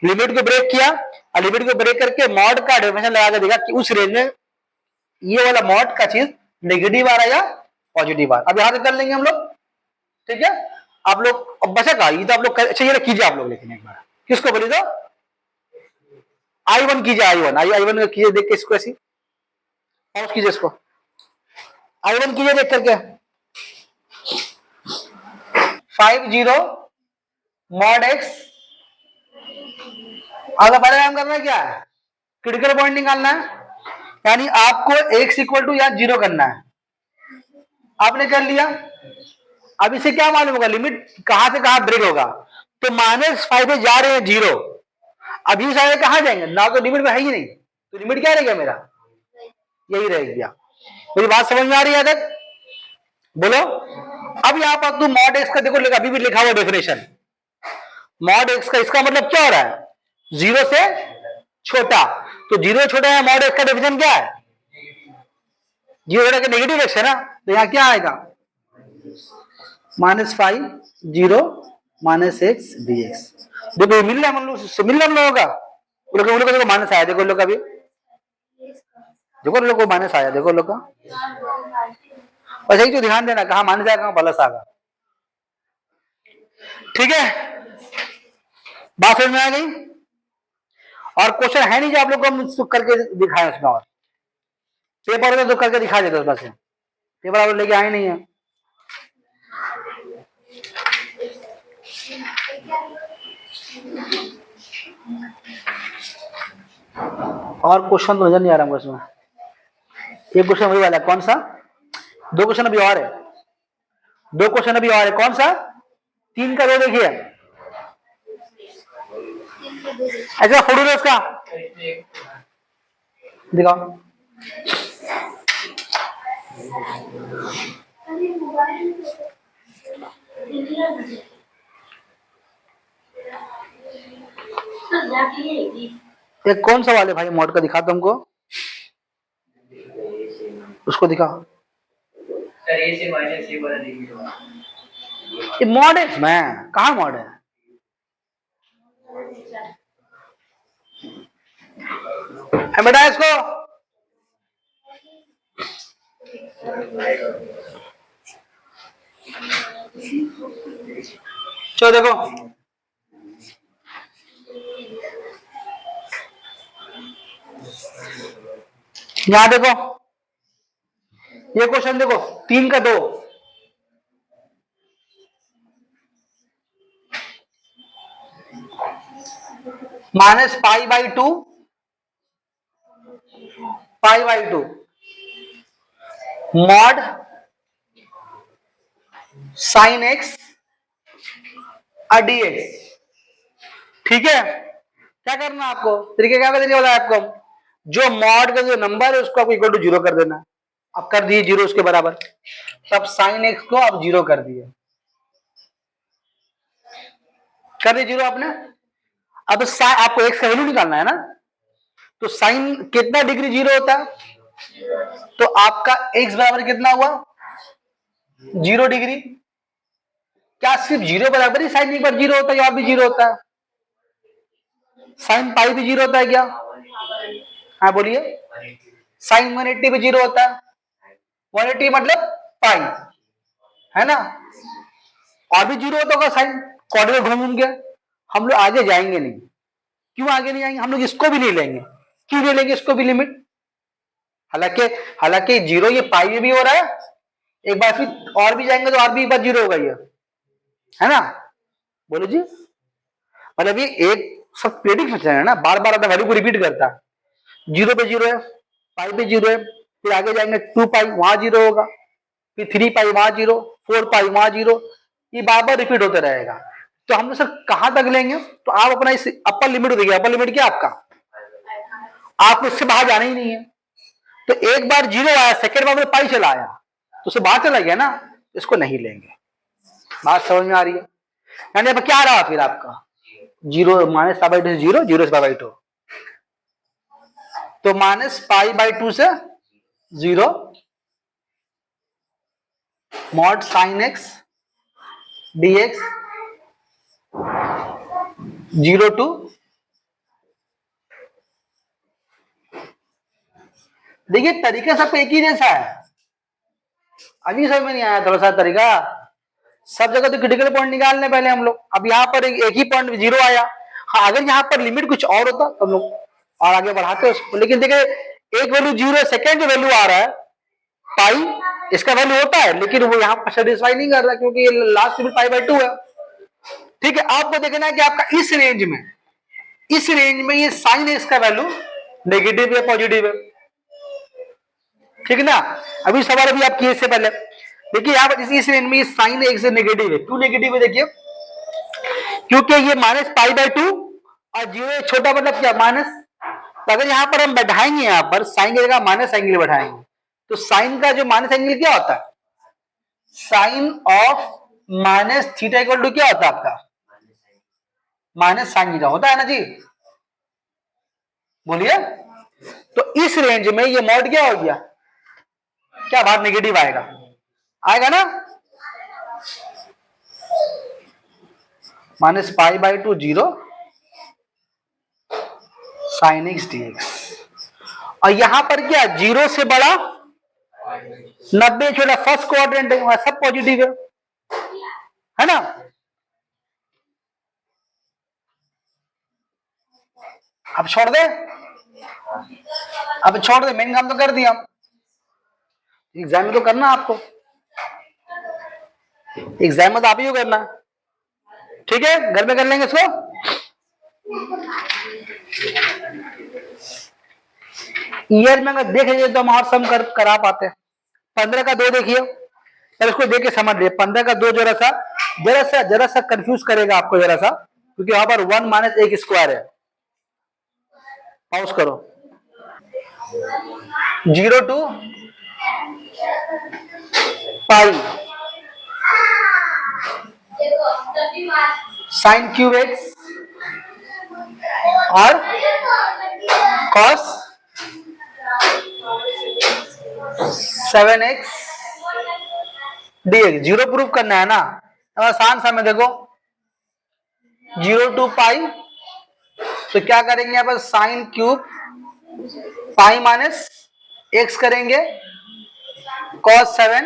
लिमिट को ब्रेक किया, और लिमिट को ब्रेक करके मॉड का डेफिनेशन लगा के देखा कि उस रेंज में ये वाला मॉड का चीज नेगेटिव आ रहा है या पॉजिटिव आ रहा है। अब यहां से कर लेंगे हम लोग, ठीक है। आप लोग अब बचा का ये तो आप लोग अच्छा, ये कीजिए आप लोग, लेकिन एक बार किसको बोली तो I1 कीजिए, I1 कीजिए, देख के इसको ऐसी पॉज कीजिए, इसको I1 कीजिए देख करके। 50 मॉड x, अगर पहले काम करना है क्या है? क्रिटिकल पॉइंट निकालना है, यानी आपको x इक्वल टू या 0 करना है। आपने कर लिया। अब इसे क्या मालूम होगा? लिमिट कहां से कहां ब्रेक होगा? तो -5 पे जा रहे हैं 0, अभी सारे कहां जाएंगे ना, तो लिमिट में है ही नहीं, तो लिमिट क्या रहेगा मेरा? यही रह गया। मेरी बात समझ में आ रही है तक? बोलो। अब यहां पर तू मॉड एक्स का देखो, अभी भी लिखा हुआ डेफिनेशन मॉड एक्स का, इसका मतलब क्या हो रहा है? 0 से छोटा, तो 0 छोटा है, मॉड एक्स का डेफिनेशन क्या है? 0 का नेगेटिव एक्स है ना, तो यहां क्या आएगा? -5 0 -x dx। देखो मिल रहा है, मिल रहा हम लोगों का। देखो माइनस आया, देखो लोग का भी, देखो लोग को माइनस आया, देखो लोग का। बस यही तो ध्यान देना, कहां माइनस आएगा, कहां प्लस आएगा, ठीक है। बात समझ में आ गई? और क्वेश्चन है नहीं जो आप लोग को हम करके दिखाए उसमें, और पेपर में तो करके दिखा देते बस, पेपर आप लोग लेके आए नहीं है। और क्वेश्चन तो नजर नहीं आ रहा हमको इसमें। एक क्वेश्चन वही वाला, कौन सा? 2 क्वेश्चन अभी और है, 2 क्वेश्चन अभी और है, कौन सा? 3 का 2 देखिए, ऐसा फोटो है उसका, दिखाओ। एक कौन सा वाले भाई मॉड का दिखा तुमको, उसको दिखाओ। ये मॉड है इसमें, कहाँ मॉड है? बेटा इसको चलो देखो, यहां देखो, ये क्वेश्चन देखो, 3 का 2, -π/2, π/2 मॉड sin x dx। ठीक है, क्या करना आपको, तरीके क्या तरीके बताया आपको, जो मॉड का जो नंबर है उसको आप इक्वल टू 0 कर देना। अब कर दिए 0 उसके बराबर, तब साइन एक्स को आप 0 कर दिए, कर दिए 0 आपने। अब आपको एक्स का वैल्यू निकालना है ना, तो साइन कितना डिग्री 0 होता है, तो आपका एक्स बराबर कितना हुआ, 0 डिग्री। क्या सिर्फ 0 बराबर ही साइन एक बार 0 होता है या और भी 0 होता है, साइन पाई भी 0 होता है क्या, हाँ बोलिए, साइन 180 भी 0 होता है, 180 मतलब पाई, है ना, और भी 0 होता होगा साइन, कॉर्डिनेट घूम घूम के। हम लोग आगे जाएंगे नहीं, क्यों आगे नहीं जाएंगे, हम लोग इसको भी नहीं लेंगे, क्यों नहीं लेंगे इसको भी लिमिट, हालांकि हालांकि 0 ये पाई में भी हो रहा है, एक बार फिर और भी जाएंगे तो और भी एक बार 0 होगा ये, है ना, बोलो जी, मतलब ये एक सब प्रेडिक्ट फंक्शन है ना, बार बार अपना वैल्यू को रिपीट करता है, 0 पे 0 है, पाई पे 0 है, फिर आगे जाएंगे 2 पाई वहां 0 होगा, फिर 3 पाई वहां 0, 4 पाई वहां 0, ये बार बार रिपीट होता रहेगा। तो हम लोग सर कहां तक लेंगे, तो आप अपना इस अपर लिमिट देखिए, अपर लिमिट क्या आपका, आपको इससे बाहर जाना ही नहीं है, तो एक बार 0 आया, सेकेंड बार में पाई चला आया, तो उससे बाहर चला गया ना, इसको नहीं लेंगे। बात समझ में आ रही है, यानी अब क्या रहा फिर आपका 0 -π/2 से 0, 0 से π/2, तो -π/2 से 0 mod sine x dx 0 to, देखिए तरीका सबको एक ही जैसा है, अभी समझ में नहीं आया थोड़ा सा तरीका, सब जगह तो क्रिटिकल पॉइंट निकालने पहले हम लोग, अब यहाँ पर एक ही पॉइंट 0 आया, हाँ अगर यहाँ पर लिमिट कुछ और होता तो हम लोग और आगे बढ़ाते उसको, लेकिन देखिए एक वैल्यू 0, सेकेंड जो वैल्यू आ रहा है पाई, इसका वैल्यू होता है, लेकिन वो यहाँ पर सेटिस्फाई नहीं कर रहा क्योंकि ये लास्ट लिमिट π/2 है। ठीक है, आपको देखना है कि आपका इस रेंज में ये साइन एक्स का वैल्यू नेगेटिव या पॉजिटिव है, ठीक है ना। अभी सवाल अभी आप किए इससे पहले देखिए, यहाँ पर इस रेंज में साइन एक्स नेगेटिव है, क्यों नेगेटिव है देखिए, क्योंकि ये -π/2 और 0 छोटा मतलब क्या माइनस, तो अगर यहाँ पर हम बैठाएंगे, यहाँ पर साइन की जगह माइनस एंगल बैठाएंगे, तो साइन का जो माइनस एंगल क्या होता है, sine of minus theta equal to क्या होता है आपका, माइनस साइन थीटा होता है ना जी, बोलिए। तो इस रेंज में ये मॉड क्या हो गया, क्या बात नेगेटिव आएगा, आएगा ना, -π/2 0 साइन एक्स dx, और यहां पर क्या 0 से बड़ा 90 छोटा फर्स्ट क्वाड्रेंट है, वहां सब पॉजिटिव है ना। अब छोड़ दे, अब छोड़ दे, मेन काम तो कर दिया, एग्जाम में तो करना आपको, एग्जाम में तो आप ही को करना, ठीक है, घर में कर लेंगे इसको। ईयर में अगर देख लीजिए तो हम और सम करा पाते हैं। 15 का 2 देखिए, पहले इसको देख के समझ लिए, 15 का 2 जरा सा कंफ्यूज करेगा आपको जरा सा, क्योंकि वहां पर 1 - 1 स्क्वायर है। पॉज करो, 0 to pi sine cube x और कॉस 7x dx, 0 प्रूफ करना है ना, अब आसान सा में देखो 0 to पाई, तो क्या करेंगे यहाँ पर sine cube pi minus x करेंगे, cos 7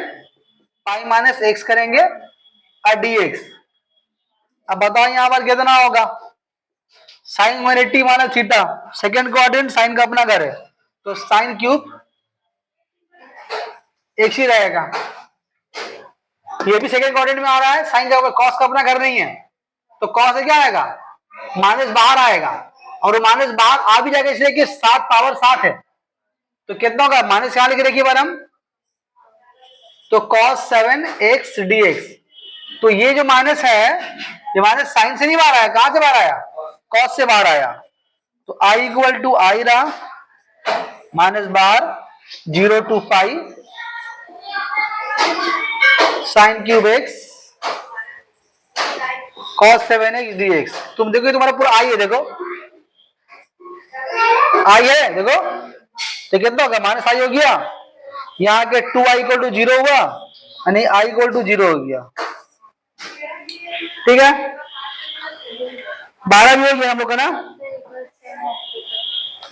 पाई माइनस एक्स करेंगे और dx। अब बताओ यहां पर कितना होगा, sine minus t minus theta, second quadrant sine का अपना घर है, तो साइन क्यूब एक्स ही रहेगा। ये भी सेकेंड क्वाड्रेंट में आ रहा है, साइन का कॉस का अपना घर नहीं है, तो कॉस से क्या आएगा, माइनस बाहर आएगा, और माइनस बाहर आ भी जाएगा इसलिए कि 7 पावर 7 है, तो कितना होगा माइनस यहां लिख रखिए बार हम, तो cos 7 x dx। तो ये जो माइनस है, ये माइनस साइन से नहीं बाहर आया, कहां से बाहर आया, cos से बाहर आया, तो i इक्वल टू आई रहा माइनस बाहर 0 two pi sine cube x cos 7 x dx। तुम देखो तुम्हारा पूरा आई है, देखो आई है, देखो तो कितना होगा माइनस आई हो गया, यहाँ के 2i इक्वल टू 0 हुआ यानी i इक्वल टू 0 हो गया, ठीक है। 12 भी हो गया हम लोग का ना,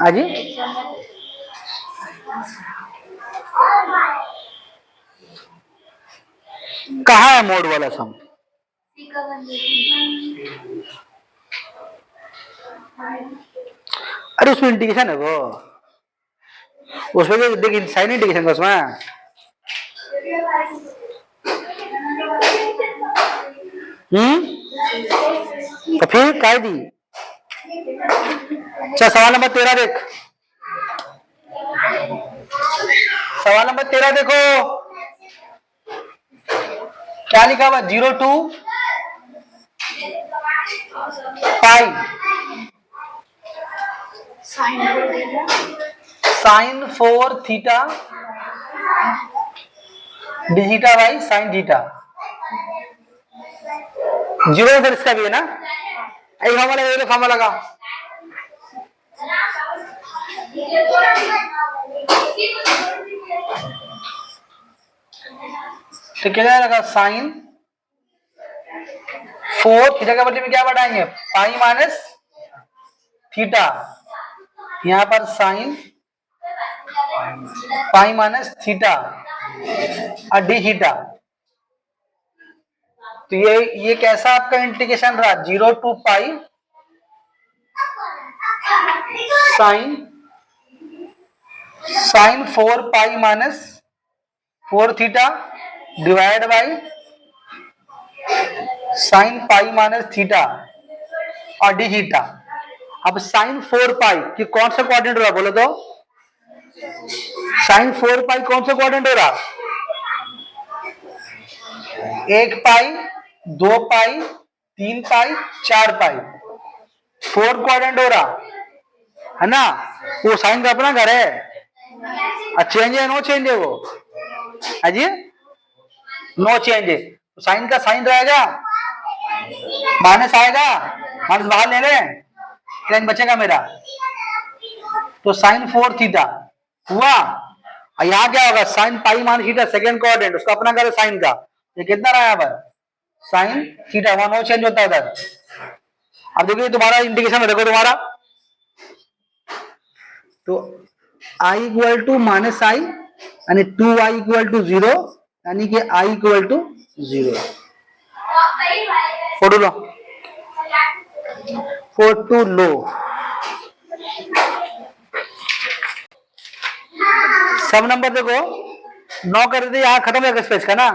हाँ जी। कहाँ है मोड वाला सम, अरे उसमें इंटीग्रेशन है वो, उसमें भी देखिए साइन इंटीग्रेशन का उसमें, तो फिर क्या दी। अच्छा सवाल नंबर 13 देख, सवाल नंबर 13 देखो क्या लिखा हुआ, 0 two pi sine 4 theta d theta by sine theta, 0 इधर इसका भी है ना, एक फॉर्मूला लगा, तो क्या लगा साइन 4 थीटा का बदले में क्या बढ़ाएंगे, पाई माइनस थीटा, यहां पर साइन पाई माइनस थीटा और डी थीटा, तो ये कैसा आपका इंटीग्रेशन रहा, 0 two pi sine 4 pi minus 4 theta divide by sine pi minus theta और डी थीटा। अब साइन 4 पाई कि कौन सा क्वाड्रेंट हो रहा बोलो तो, साइन 4 पाई कौन सा क्वाड्रेंट हो रहा, 1 पाई 2 पाई 3 पाई 4 पाई, 4 क्वाड्रेंट हो रहा है ना, वो साइन का अपना घर है, चेंज है नो चेंज है वो, अजी नो चेंज है, तो साइन का साइन रहेगा, माइनस आएगा, माइनस बाहर ले रहे हैं, चेंज बचेगा मेरा, तो साइन 4 थीटा हुआ, और यहाँ क्या होगा sign pi minus theta second quadrant उसका अपना घर है साइन का, ये कितना रहा यहाँ पर साइन थीटा, वहां नो चेंज होता है उधर। अब देखिए तुम्हारा इंडिकेशन देखो तुम्हारा, तो i equal to minus I यानी 2i इक्वल टू 0 यानी कि i इक्वल टू 0, फोटो लो, फोटो लो, सब नंबर देखो 9 कर देते यहां खत्म हो जाएगा स्पेस का ना,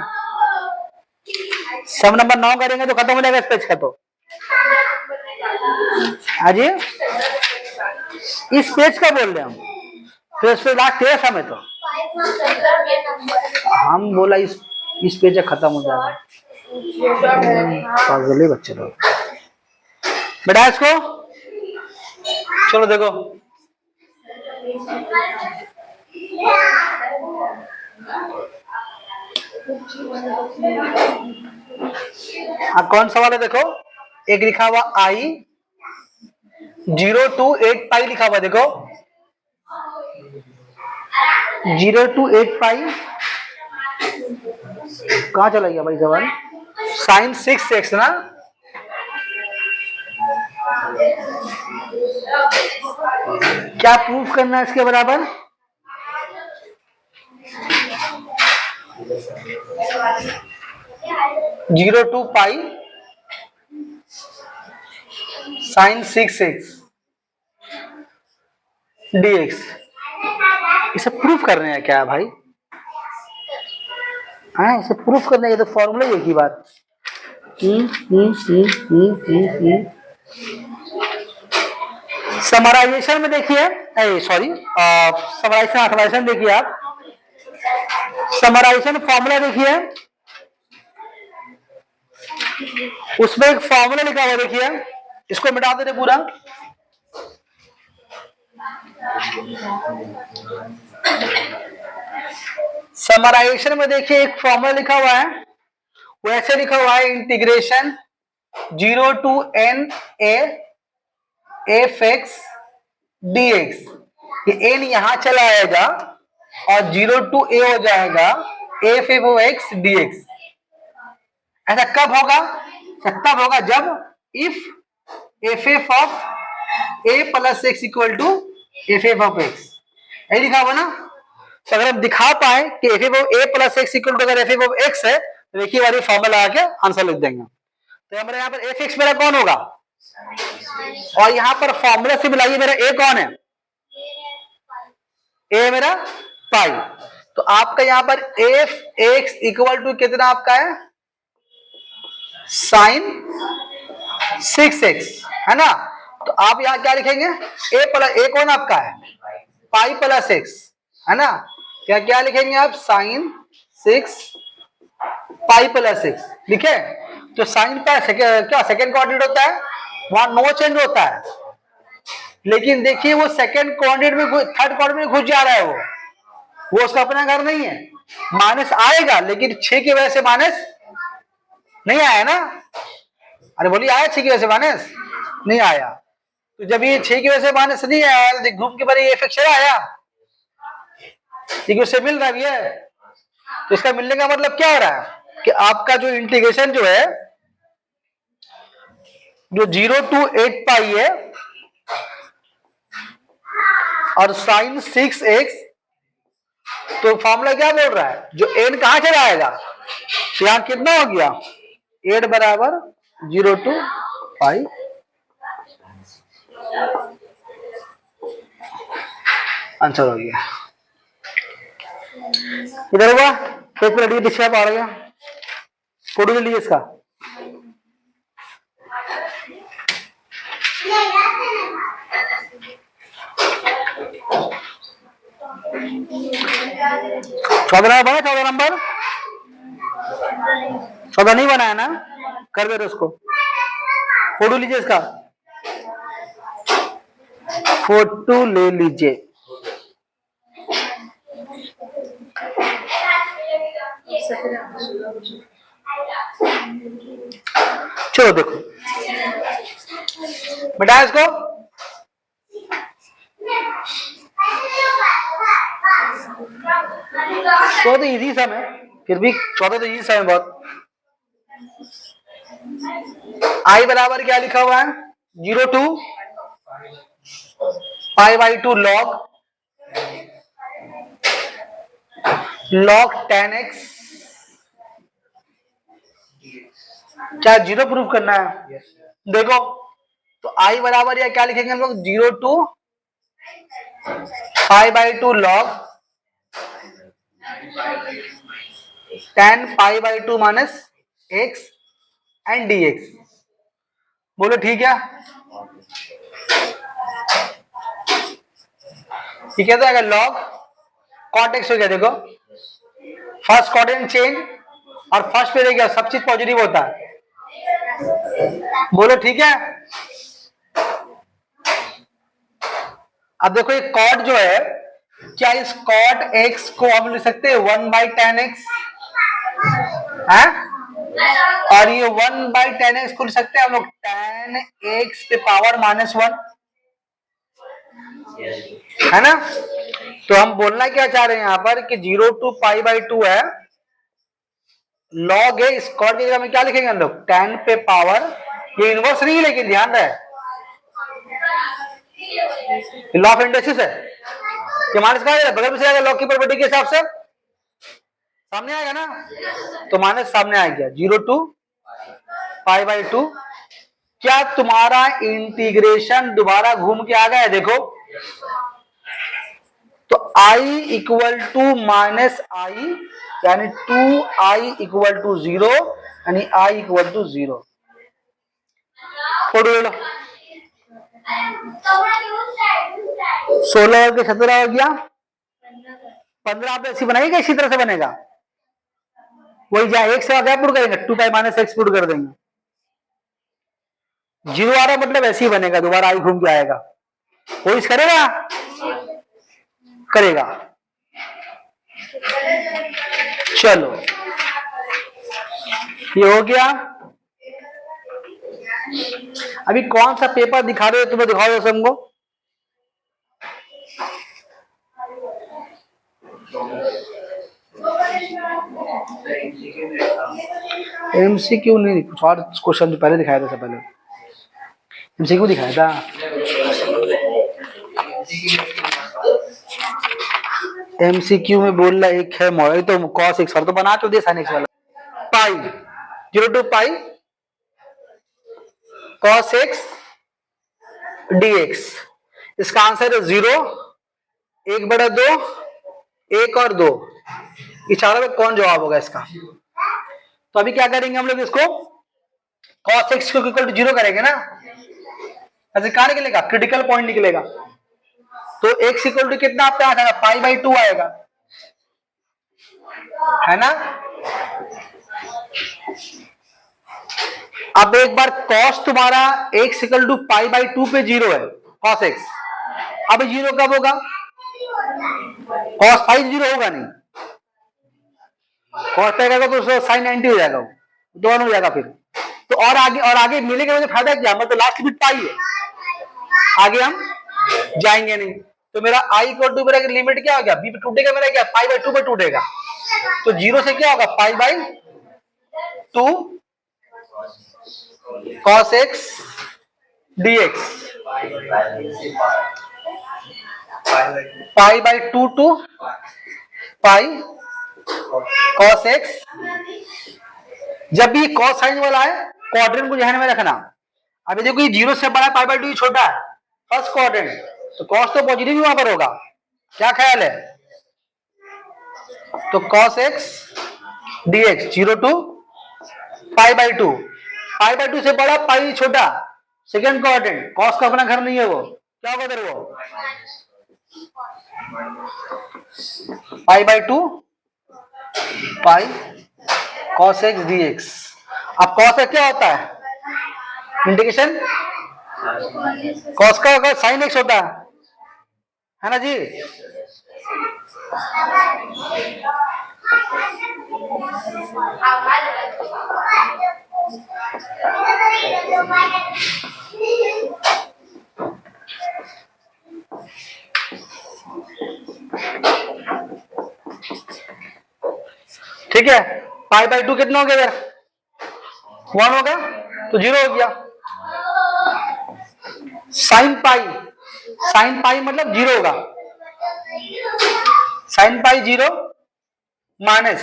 सब नंबर 9 करेंगे तो खत्म हो जाएगा स्पेस का, तो आज इस पेज का बोल रहे हम, तो इस पे लास्ट है समय, तो हम बोला इस पेज खत्म हो जाएगा, पागल बच्चे लोग, बेटा इसको चलो देखो, कौन सवाल है देखो, एक लिखा हुआ आई 0 टू 8 पाई लिखा हुआ, देखो 0 टू 8 पाई कहां चला गया भाई सवाल, साइन 6x ना, क्या प्रूफ करना है इसके बराबर, 0 to pi sine 6x dx। इसे प्रूफ कर रहे हैं क्या भाई? हाँ, इसे प्रूफ करने के तो फॉर्मूला एक ही बात। समराइजेशन में देखिए, सॉरी समराइजेशन देखिए, आप समराइजेशन फॉर्मूला देखिए, उसमें एक फॉर्मूला लिखा हुआ देखिए, इसको मिटा देते पूरा। समराइजेशन में देखिए एक फॉर्मूला लिखा हुआ है, वो ऐसे लिखा हुआ है, integration 0 to n a f x dx। ये n यहां चला आएगा और 0 to a हो जाएगा f x dx। ऐसा कब होगा? तब होगा जब if f of a plus x equal to f of x। यही लिखा हुआ ना। तो अगर हम दिखा पाए कि f of a plus x equal to अगर f ऑफ x है, तो देखिए वाली फॉर्मूला आके आंसर लिख देंगे। तो हमारे यहाँ पर f मेरा कौन होगा, और यहाँ पर फॉर्मूला से मिलाइए, मेरा a कौन है? a मेरा पाई। तो आपका यहाँ पर f x इक्वल टू कितना आपका है? साइन 6x, है ना। तो आप यहाँ क्या लिखेंगे? a कौन आपका है? पाई प्लस x, है ना। क्या क्या लिखेंगे आप? साइन 6 पाई प्लस x लिखे। तो साइन का क्या सेकेंड कोऑर्डिनेट होता है, वहां नो चेंज होता है, लेकिन देखिए वो सेकेंड कोऑर्डिनेट में थर्ड कोऑर्डिनेट में घुस जा रहा है, वो उसका अपना घर नहीं है। माइनस आएगा, लेकिन 6 की वजह से माइनस नहीं आया ना। अरे बोलिए, आया 6 की वजह से माइनस? नहीं आया। तो जब ये 6 की वजह से माइनस नहीं आया, घूम के बारे ये इफेक्ट आया, उससे मिल रहा भी है। तो इसका मिलने का मतलब क्या हो रहा है कि आपका जो इंटीग्रेशन जो है, जो 0 to 8 पाई है और साइन 6x, तो फॉर्मूला क्या बोल रहा है? जो n कहां चला आएगा, तो यहां कितना हो गया? 8 बराबर 0 to पाई। आंसर हो गया। इधर हुआ पेपर रेडी, पीछे आ गया, फोटो ले लीजिए इसका। चौदह नंबर बना, 14 नंबर 14 नहीं बनाया ना, कर दे उसको। फोटो लीजिए इसका, फोटो ले लीजिए। चलो देखो बेटा, इसको 14 तो इजी सम है, फिर भी 14 तो इजी सम है बहुत। आई बराबर क्या लिखा हुआ है? 0 to pi by 2 log 10x। क्या 0 प्रूफ करना है? देखो, तो आई बराबर या क्या लिखेंगे हम लोग? 0 to pi by 2 log 10 pi by 2 minus x and dx। बोलो ठीक है? ये क्या था? लॉग कॉट एक्स हो गया। देखो फर्स्ट कोऑर्डिनेट चेंज, और फर्स्ट पे देखिए सब चीज पॉजिटिव होता है। बोलो ठीक है? अब देखो ये कॉट जो है, क्या इस कॉट एक्स को हम लिख सकते हैं 1/10x है, और ये 1/10x को लिख सकते हैं हम लोग 10x पे पावर -1, है ना। तो हम बोलना क्या चाह रहे हैं यहाँ पर कि 0 to पाई बाई 2 है, लॉग है, इस कॉट की जगह में क्या लिखेंगे हम लोग? 10 पे पावर, ये इनवर्स नहीं है लेकिन ध्यान रहे, लॉ ऑफ इंडस्ट्रीज है, ये माइनस का बगल में से आएगा लॉग की प्रॉपर्टी के हिसाब से। सामने आएगा ना, तो माइनस सामने आ गया 0 टू π/2। क्या तुम्हारा इंटीग्रेशन दोबारा घूम के आ गया? देखो तो i equal to minus I, यानी 2i इक्वल टू 0, यानी i इक्वल टू 0। फोटो ले लो। 16 के 17 हो गया 15। आप ऐसी बनाएगा, इसी तरह से बनेगा, वही जहां एक से गैप पुट करेंगे 2π माइनस एक्स पुट कर देंगे, 0 आ रहा मतलब ऐसे ही बनेगा, दोबारा आई घूम के आएगा। कोई करेगा? करेगा। चलो ये हो गया। अभी कौन सा पेपर दिखा रहे हो? तुम्हें दिखाओ जैसे हमको। एमसीक्यू नहीं, कुछ और क्वेश्चन जो पहले दिखाया था, सबसे पहले एमसीक्यू दिखाया था। एमसीक्यू में बोल रहा एक है मॉडल, तो cos x तो बना तो दे sin x वाला। Pi 0 two pi cos x dx, इसका आंसर है 0, 1/2, 1 और 2। इस चारों में कौन जवाब होगा इसका? तो अभी क्या करेंगे हम लोग, इसको cos x को इक्वल टू 0 करेंगे ना, ऐसे कहां निकलेगा? क्रिटिकल पॉइंट निकलेगा। तो x इक्वल टू कितना आपका आ जाएगा? π/2 आएगा, है ना। अब एक बार cos तुम्हारा x इक्वल टू π/2 पे 0 है, cos x। अब 0 कब होगा? cos फाइव 0 होगा नहीं, cos रहेगा तो sin 90 हो जाएगा, दोनों हो जाएगा फिर। तो और आगे मिलेगा मुझे फायदा क्या? मतलब लास्ट बिट पाई है, आगे हम जाएंगे नहीं। तो मेरा i इक्वल टू मेरा लिमिट क्या हो गया? b पे टूटेगा मेरा क्या? π/2 पे टूटेगा। तो 0 से क्या होगा? π/2 cos x dx, π/2 to pi cos x। जब भी cos साइन वाला है, क्वाड्रेंट को ध्यान में रखना। अभी देखो ये 0 से बड़ा, π/2 छोटा है, फर्स्ट क्वाड्रेंट, तो cos तो पॉजिटिव ही वहां पर होगा। क्या ख्याल है? तो cos x dx 0 टू π/2, π/2 से बड़ा, पाई छोटा, सेकेंड क्वाड्रेंट, cos का अपना घर नहीं है, वो क्या होगा इधर? वो π/2 पाई cos x dx। अब cos x क्या होता है? इंटीग्रेशन cos का अगर sin x होता है ना जी। ठीक है, π/2 कितना हो गया इधर? 1 हो गया, तो 0 हो गया। sin पाई मतलब 0 होगा, sin पाई 0 माइनस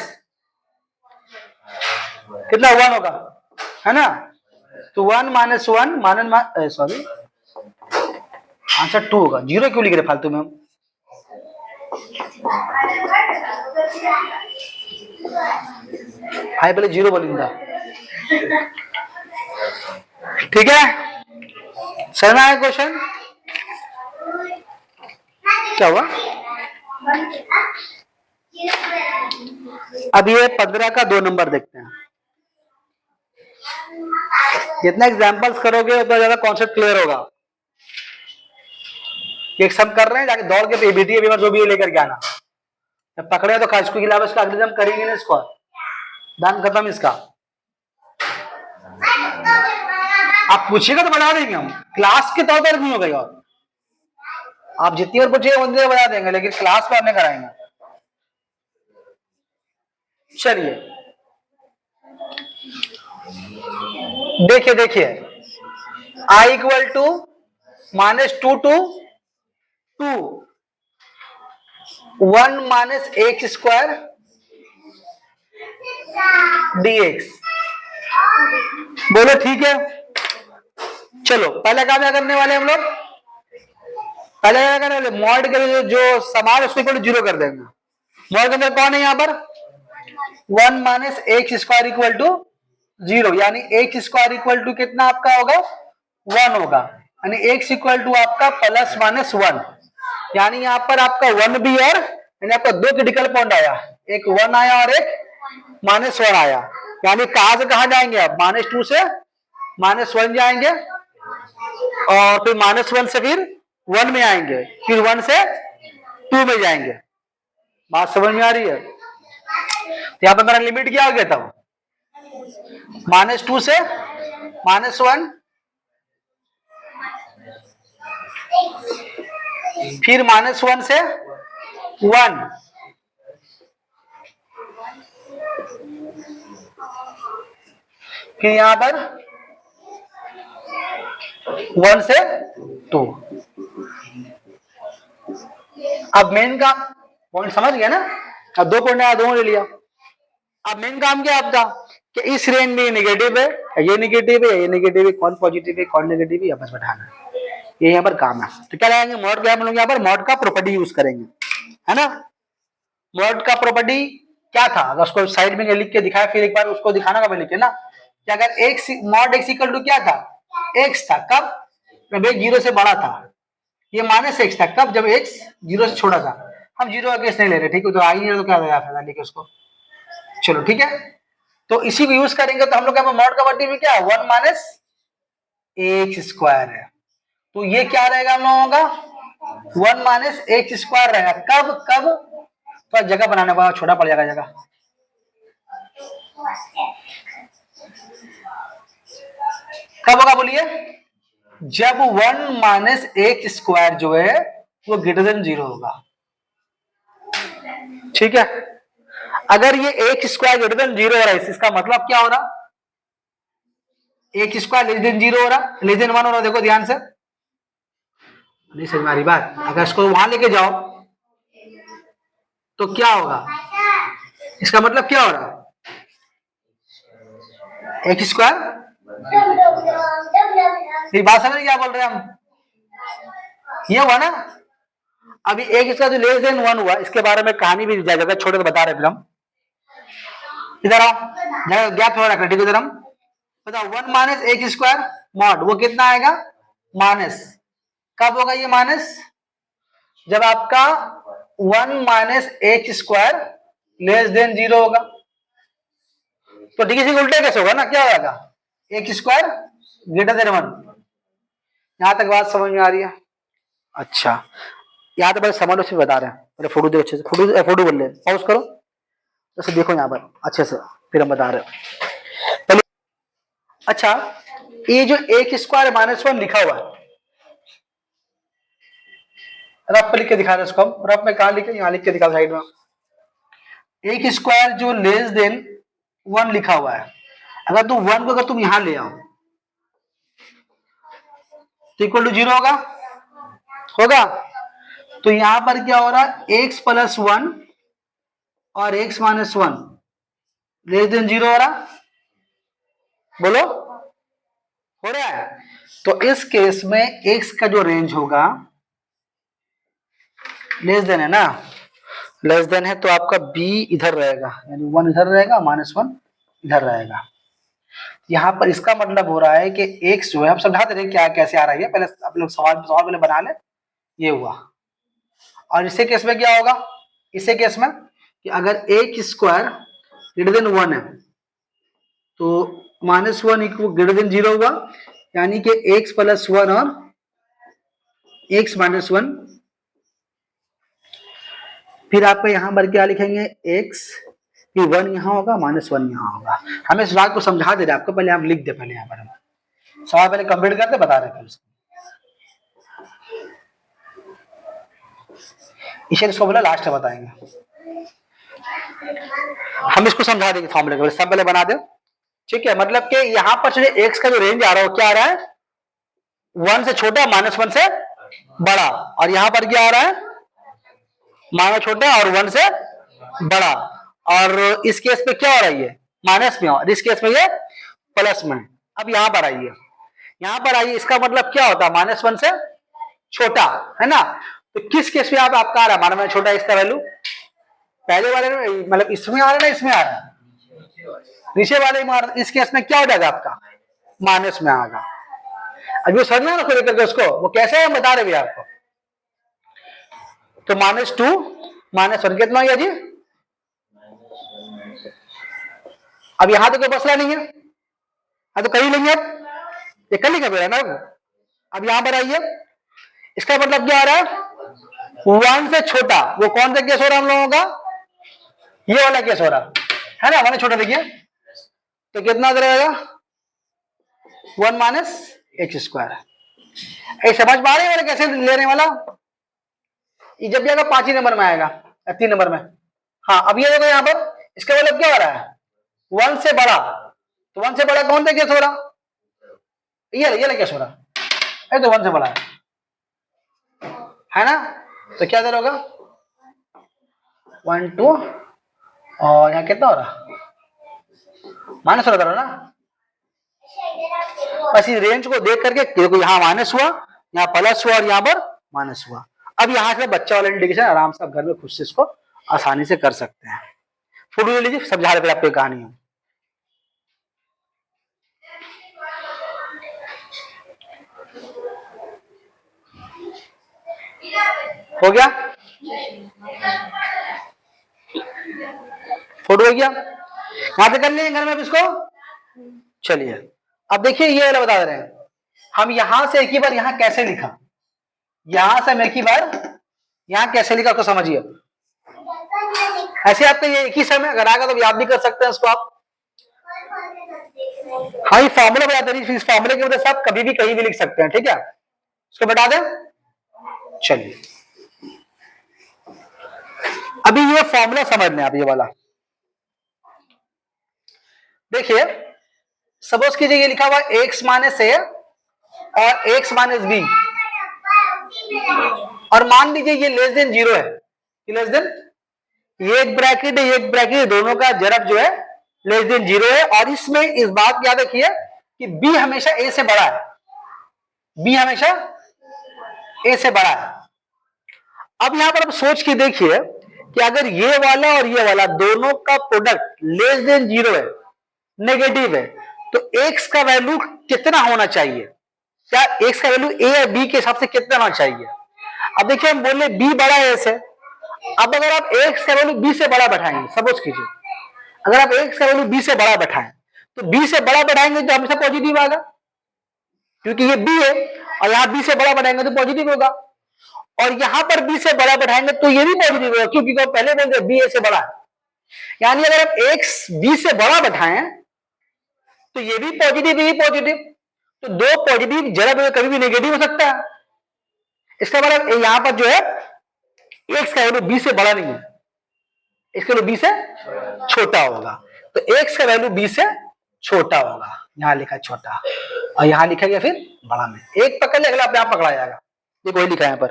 कितना? 1 होगा, है ना। तो 1 माइनस 1 माइनस, सॉरी आंसर 2 होगा। 0 क्यों लिख रहे फालतू में हम? भाई पहले 0 बोलिंदा, ठीक है। समझ में आया क्वेश्चन? क्या हुआ? अब ये 15 का 2 नंबर देखते हैं। जितना एग्जांपल्स करोगे उतना ज्यादा कॉन्सेप्ट क्लियर होगा। एक सब कर रहे हैं, जाके दौड़ के पीबीटी पेपर जो भी है लेकर के आना। जब पकड़े तो खास के अलावा इसका अगले दिन करेंगे ना, इसको दान खत्म इसका। आप पूछिएगा तो बना देंगे हम, क्लास के तौर पर नहीं होगा। और आप जितनी बार पूछिएगा उतनी देर बता देंगे, लेकिन क्लास में हमें कराएंगे। चलिए देखिए i equal to -2 to 2 1 minus x square dx। बोलो ठीक है। चलो पहले काम क्या करने वाले हम लोग, पहले क्या करने वाले, मॉड के जो समान उसको इक्वल टू 0 कर देंगे। मॉड के अंदर कौन है यहाँ पर, 1 minus x square equal to 0, यानी एक्स स्क्वायर इक्वल टू कितना आपका होगा 1 होगा, यानी एक्स इक्वल टू आपका प्लस माइनस 1, यानी यहाँ पर आपका 1 भी और यानी आपका दो क्रिटिकल पॉइंट आया, एक 1 आया और एक -1 आया, यानी कहां से कहां जाएंगे आप, -2 से -1 जाएंगे और फिर -1 से फिर 1 में आएंगे, फिर 1 से 2 में जाएंगे। बात समझ में आ रही है। तो यहां पर मेरा लिमिट क्या हो गया था, -2 से -1, फिर -1 से 1, फिर यहां पर 1 से 2। अब मेन का पॉइंट समझ गया ना, अब 2 पॉइंट आया, 2 ले लिया। अब मेन काम क्या आपका कि इस रेंज में नेगेटिव है, ये नेगेटिव है, ये नेगेटिव है, कौन पॉजिटिव है कौन नेगेटिव है, बस बैठाना, ये यहाँ पर काम है। तो क्या लगाएंगे, मॉड क्या हम लोग यहाँ पर मॉड का प्रॉपर्टी यूज करेंगे, है ना। मॉड का प्रॉपर्टी क्या था, अगर उसको साइड में लिख के दिखाया, फिर एक बार उसको दिखाना कब लिख के ना, कि अगर x mod x equal to क्या था, एक्स था, कब, जब एक 0 से बड़ा था, ये -x था, कब, जब x 0 से छोटा था। हम 0 का केस नहीं ले रहे, ठीक है, तो आई तो क्या फायदा लेके उसको, चलो ठीक है। तो इसी को यूज करेंगे, तो हम लोग मॉड का प्रॉपर्टी में क्या है, 1 माइनस एक्स स्क्वायर है, तो ये क्या रहेगा हम लोगों का 1 माइनस एक्स स्क्वायर रहेगा, कब कब, तो जगह बनाने वाला छोटा पड़ जाएगा जगह, कब होगा बोलिए, जब 1 माइनस एक्स स्क्वायर जो है वो ग्रेटर देन 0 होगा, ठीक है। अगर ये एक्स स्क्वायर ग्रेटर देन 0 हो रहा है, इसका मतलब क्या हो रहा, एक्स स्क्वायर लेस देन 0 हो रहा, लेस देन 1 हो रहा, देखो ध्यान से, नहीं समझ में आ रही बात, अगर इसको वहां लेके जाओ तो क्या होगा, इसका मतलब क्या हो रहा, एक्स स्क्वायर, ये बात समझ क्या बोल रहे हैं हम, ये हुआ ना। अभी एक इसका जो लेस देन 1 हुआ, इसके बारे में कहानी भी जगह छोटे तो बता रहे फिर हम, इधर आओ, गैप थोड़ा रखना, ठीक है, इधर हम बताओ 1 माइनस एक्स स्क्वायर मॉड वो कितना आएगा, माइनस, कब होगा ये माइनस, जब आपका 1 minus x square less than 0 होगा, तो ठीक है, उल्टे कैसे होगा ना, क्या होगा, एक्स स्क्वायर ग्रेटर देन 1, यहां तक बात समझ में आ रही है। अच्छा, यहाँ तो पहले समझ लो, बता रहे हैं, पहले फोटो देखो अच्छे से, फोटो बोल ले, पॉज करो, जैसे देखो यहाँ पर अच्छे से, फिर हम बता रहे हैं पहले। अच्छा, ये जो एक स्क्वायर -1 लिखा हुआ है, रफ पे लिख के दिखा रहे इसको हम, रफ में कहा लिखे, यहाँ लिख के दिखा साइड में, एक स्क्वायर जो लेस देन 1 लिखा हुआ है, अगर तुम 1 को अगर तुम यहां ले आओ तो इक्वल टू 0 होगा, होगा, तो यहां पर क्या हो रहा है, x प्लस 1 और x माइनस 1 लेस देन 0 हो रहा, बोलो हो रहा है। तो इस केस में x का जो रेंज होगा, लेस देन है ना, लेस देन है, तो आपका b इधर रहेगा, यानी 1 इधर रहेगा, -1 इधर रहेगा। यहां पर इसका मतलब हो रहा है कि x जो है, हम समझा दे रहे हैं क्या कैसे आ रहा है, पहले आप लोग सवाल पहले बना ले, ये हुआ। और इसे केस में क्या होगा, इसे केस में कि अगर एक स्क्वायर ग्रेटर देन 1 है, तो -1 इक्वल ग्रेटर देन 0 हुआ, यानी कि x प्लस 1 और x माइनस 1, फिर आपका यहां पर क्या लिखेंगे, x, फिर 1 यहां होगा, -1 यहां होगा। हमें सवाल को समझा दे रहे आपको, पहले आप लिख दे, पहले यहां पर हम सवाल पहले कंप्लीट करते बता रहे थे, इसे इसको बोला लास्ट में बताएंगे, हम इसको समझा देंगे फॉर्मूले को, सब पहले बना दे, ठीक है। मतलब कि यहां पर जो एक्स का जो रेंज आ रहा है वो क्या आ रहा है, 1 से छोटा, -1 से बड़ा, और यहां पर क्या आ रहा है, -छोटा और 1 से बड़ा, और इस केस पे क्या हो रहा है, माइनस में और इस केस में ये प्लस में। अब यहां पर आइए, यहां पर आइए, इसका मतलब क्या होता है, -1 से छोटा, है ना। तो किस केस में आपका आ रहा है माना में छोटा इसका वैल्यू, पहले वाले में मतलब इसमें आ रहा है ना इसमें आ रहा है, नीचे वाले में आ रहा है। इस केस में क्या हो जाएगा आपका माइनस में आएगा। अभी वो समझना ना खुद करके उसको, वो कैसे है हम बता रहे भैया आपको। तो -2 -1 कितना हो गया जी। अब यहां तो कोई मसला नहीं है, तो कर ही लेंगे, अब ये कर लेंगे मेरा ना। अब यहां पर आइए, इसका मतलब क्या आ रहा है 1 से छोटा, वो कौन सा केस हो रहा है हम लोगों का, ये वाला केस हो रहा है ना, 1 छोटा देखिए, तो कितना रहेगा 1 - x²। समझ पा रहे हैं कैसे लेने वाला, ये जब भी आएगा 5 ही नंबर में आएगा या 3 नंबर में। हाँ अब ये देखो यहाँ पर, इसका मतलब क्या हो रहा है 1 से बड़ा, तो 1 से बड़ा कौन सा केस हो रहा, ये केस हो रहा है, तो 1 से बड़ा है ना। तो क्या दर होगा 1 2 और यहाँ कितना हो रहा माइनस हो रहा ना। बस इस रेंज को देख करके देखो, यहाँ माइनस हुआ, यहाँ प्लस हुआ और यहाँ पर माइनस हुआ। अब यहाँ से बच्चा वाला इंडिकेशन आराम से आप घर में खुद से इसको आसानी से कर सकते हैं। फोटो ले लीजिए, समझा रहे आपको कहानी हो गया, फोटो हो गया, यहां से कर लेंगे घर में अब इसको। चलिए अब देखिए ये वाला बता दे रहे हैं हम, यहां से एक ही बार यहां कैसे लिखा, यहां से हम एक ही बार यहां कैसे लिखा, आपको समझिए। ऐसे आपका ये एक ही समय अगर आएगा तो याद भी कर सकते हैं उसको आप। हाँ ये फॉर्मूला बता दे, इस फॉर्मूले की वजह से आप कभी भी कहीं भी लिख सकते हैं, ठीक है, इसको बता दें। चलिए अभी ये फॉर्मूला समझ लें आप, ये वाला देखिए। सपोज कीजिए ये लिखा हुआ x - a और x - b, और मान लीजिए ये लेस देन 0 है, ये लेस देन, ये एक ब्रैकेट है, ये एक ब्रैकेट, दोनों का जरब जो है लेस देन 0 है। और इसमें इस बात याद रखिए कि b हमेशा a से बड़ा है, b हमेशा a से बड़ा है। अब यहां पर आप सोच के देखिए कि अगर ये वाला और ये वाला दोनों का प्रोडक्ट लेस देन 0 है, नेगेटिव है, तो x का वैल्यू कितना होना चाहिए, क्या x का वैल्यू a या b के हिसाब से कितना होना चाहिए। अब देखिए हम बोले b बड़ा है a से, अब अगर आप x का वैल्यू b से बड़ा बैठाएंगे, सपोज कीजिए अगर आप x का वैल्यू b से बड़ा बैठाएं, तो b से बड़ा बैठाएंगे तो हमेशा पॉजिटिव आएगा, क्योंकि ये b है, और यहां b से बड़ा बढ़ाएंगे तो पॉजिटिव होगा, और यहां पर b से बड़ा बढ़ाएंगे तो ये भी पॉजिटिव होगा, क्योंकि तो पहले बोल रहे b a से बड़ा है। यानी अगर आप x b से बड़ा बैठाएं तो ये भी पॉजिटिव, ये भी पॉजिटिव, तो दो पॉजिटिव जरा कभी भी नेगेटिव हो सकता है। इसका मतलब यहां पर जो है x का वैल्यू b से बड़ा नहीं है, इसका वैल्यू b से छोटा होगा, तो x का वैल्यू b से छोटा होगा, यहां लिखा छोटा और यहां लिखा गया फिर बड़ा में, एक पकड़ ले अगला अपने आप पकड़ा जाएगा, ये कोई लिखा है यहां पर,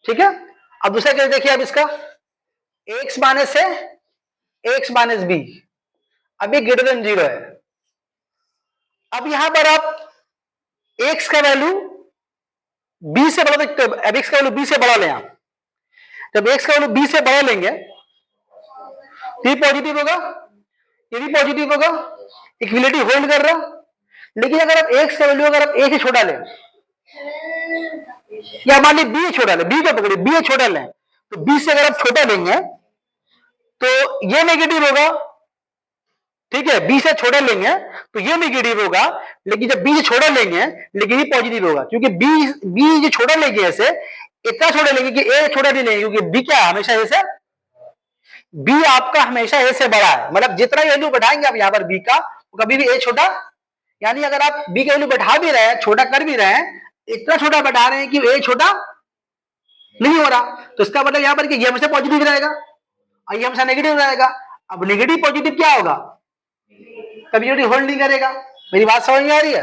ठीक है। अब दूसरा केस देखिए, अब इसका x - a x - b अभी ग्रेटर देन 0 है। अब यहां पर आप x का वैल्यू b से बड़ा देखते हो, अब x का वैल्यू b से बड़ा लें आप, जब x का वैल्यू b से बड़ा लेंगे ये पॉजिटिव होगा, ये भी पॉजिटिव होगा, इक्विलिटी होल्ड कर रहा। लेकिन अगर आप x का वैल्यू अगर आप a से छोटा लें, या मान ली b छोटा लें, b को पकड़िए b छोटा लें, तो b से अगर आप छोटा लेंगे तो ये नेगेटिव होगा, ठीक है, b से छोटा लेंगे तो ये नेगेटिव होगा, लेकिन जब b से छोटा लेंगे लेकिन ये पॉजिटिव होगा, क्योंकि b जो छोटा लेंगे ऐसे इतना छोटा लेंगे कि a छोटा नहीं लेंगे, क्योंकि b क्या हमेशा a से, b आपका हमेशा a से बड़ा है, मतलब जितना वैल्यू बढ़ाएंगे आप यहाँ पर b का कभी भी a छोटा, यानी अगर आप b का वैल्यू बढ़ा भी रहे हैं, छोटा कर भी रहे हैं, इतना छोटा बढ़ा रहे हैं कि a छोटा नहीं हो रहा, तो इसका मतलब यहाँ पर कि ये हमेशा पॉजिटिव रहेगा और ये हमेशा नेगेटिव रहेगा। अब नेगेटिव पॉजिटिव क्या होगा, कभी होल्ड नहीं करेगा। मेरी बात समझ में आ रही है,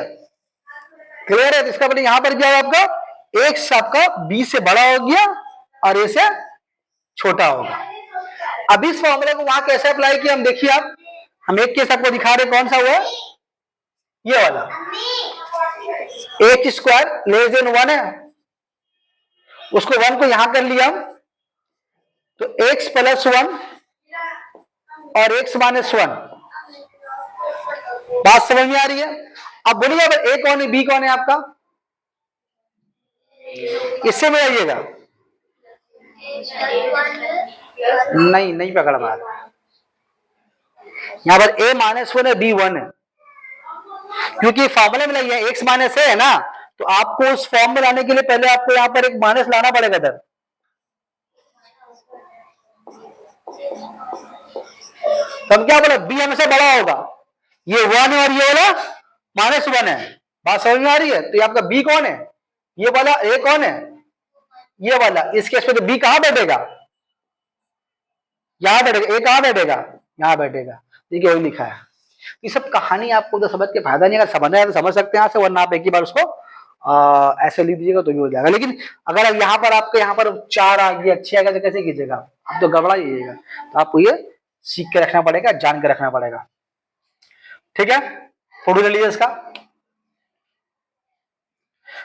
क्लियर है। तो इसका मतलब यहां पर क्या है आपका x आपका b से बड़ा हो गया और a से छोटा होगा। अब इस फॉर्मूले को वहां कैसे अप्लाई किया हम देखिए आप, हम एक केस आपको दिखा रहे, कौन सा हुआ, ये वाला, एक्स स्क्वायर लेस देन 1 है, उसको 1 को यहां कर लिया हम, तो x प्लस 1 और x माइनस 1, बात समझ में आ रही है। अब बोलिए अब a कौन है b कौन है आपका, इससे मिलाइएगा, नहीं पकड़ बात, यहां पर a माइनस 1 है, b 1 है, क्योंकि फॉर्मूले में नहीं है, x माइनस है ना, तो आपको उस फॉर्म में लाने के लिए पहले आपको यहां पर एक माइनस लाना पड़ेगा इधर। तब क्या बोला, b हमेशा बड़ा होगा, ये 1 और ये वाला माइनस 1 है, बात समझ में आ रही है। तो ये आपका b कौन है, ये वाला a कौन है, ये वाला, इस केस में तो b कहां बैठेगा, यहां बैठेगा, a कहां बैठेगा, यहां बैठेगा, देखिए वही लिखा है। ये सब कहानी आपको तो समझ के फायदा नहीं, अगर समझना है तो समझ सकते हैं यहाँ से, वरना आप एक ही बार उसको ऐसे लिख दीजिएगा तो भी हो जाएगा। लेकिन अगर यहाँ पर आपके यहाँ पर 4 आ गया 6 आ गया तो कैसे कीजिएगा, आप तो गड़बड़ा जाइएगा। तो आपको ये सीख के रखना पड़ेगा, जान के रखना पड़ेगा, ठीक है। फोटो ले लीजिए इसका,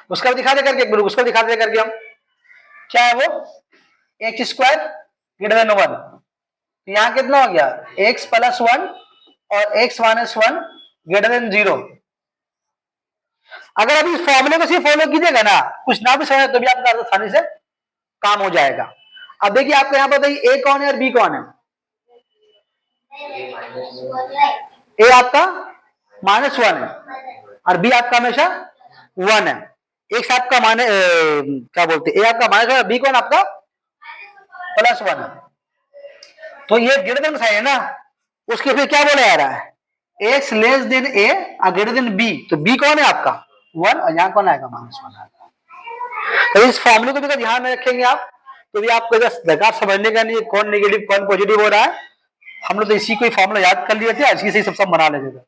उसका भी दिखा दे करके, उसका दिखा दे करके हम, क्या है वो, एक्स स्क्वायर ग्रेटर देन 1, यहाँ कितना हो गया, एक्स प्लस 1 और x माइनस 1 ग्रेटर देन 0। अगर आप इस फॉर्मूले को सिर्फ फॉलो कीजिएगा ना, कुछ ना भी समझे तो भी आपका आसानी से काम हो जाएगा। अब देखिए आपको यहाँ पर बताइए a कौन है और b कौन है, a आपका माइनस 1 है और b आपका हमेशा 1 है, एक साथ का माने क्या बोलते हैं, a आपका माइनस 1 है, b कौन आपका प्लस 1 है। तो ये ग्रेटर देन साइन है ना, उसके फिर क्या बोला जा रहा है, x लेस देन a और ग्रेटर देन b, तो b कौन है आपका 1 और यहाँ कौन आएगा माइनस 1 आएगा। तो इस फॉर्मूले को भी ध्यान में रखेंगे आप, तो भी आपको दरकार समझने का नहीं कौन नेगेटिव कौन पॉजिटिव हो रहा है। हम लोग तो इसी को फॉर्मूला याद कर लिए थे, इसी से सब बना लेते थे,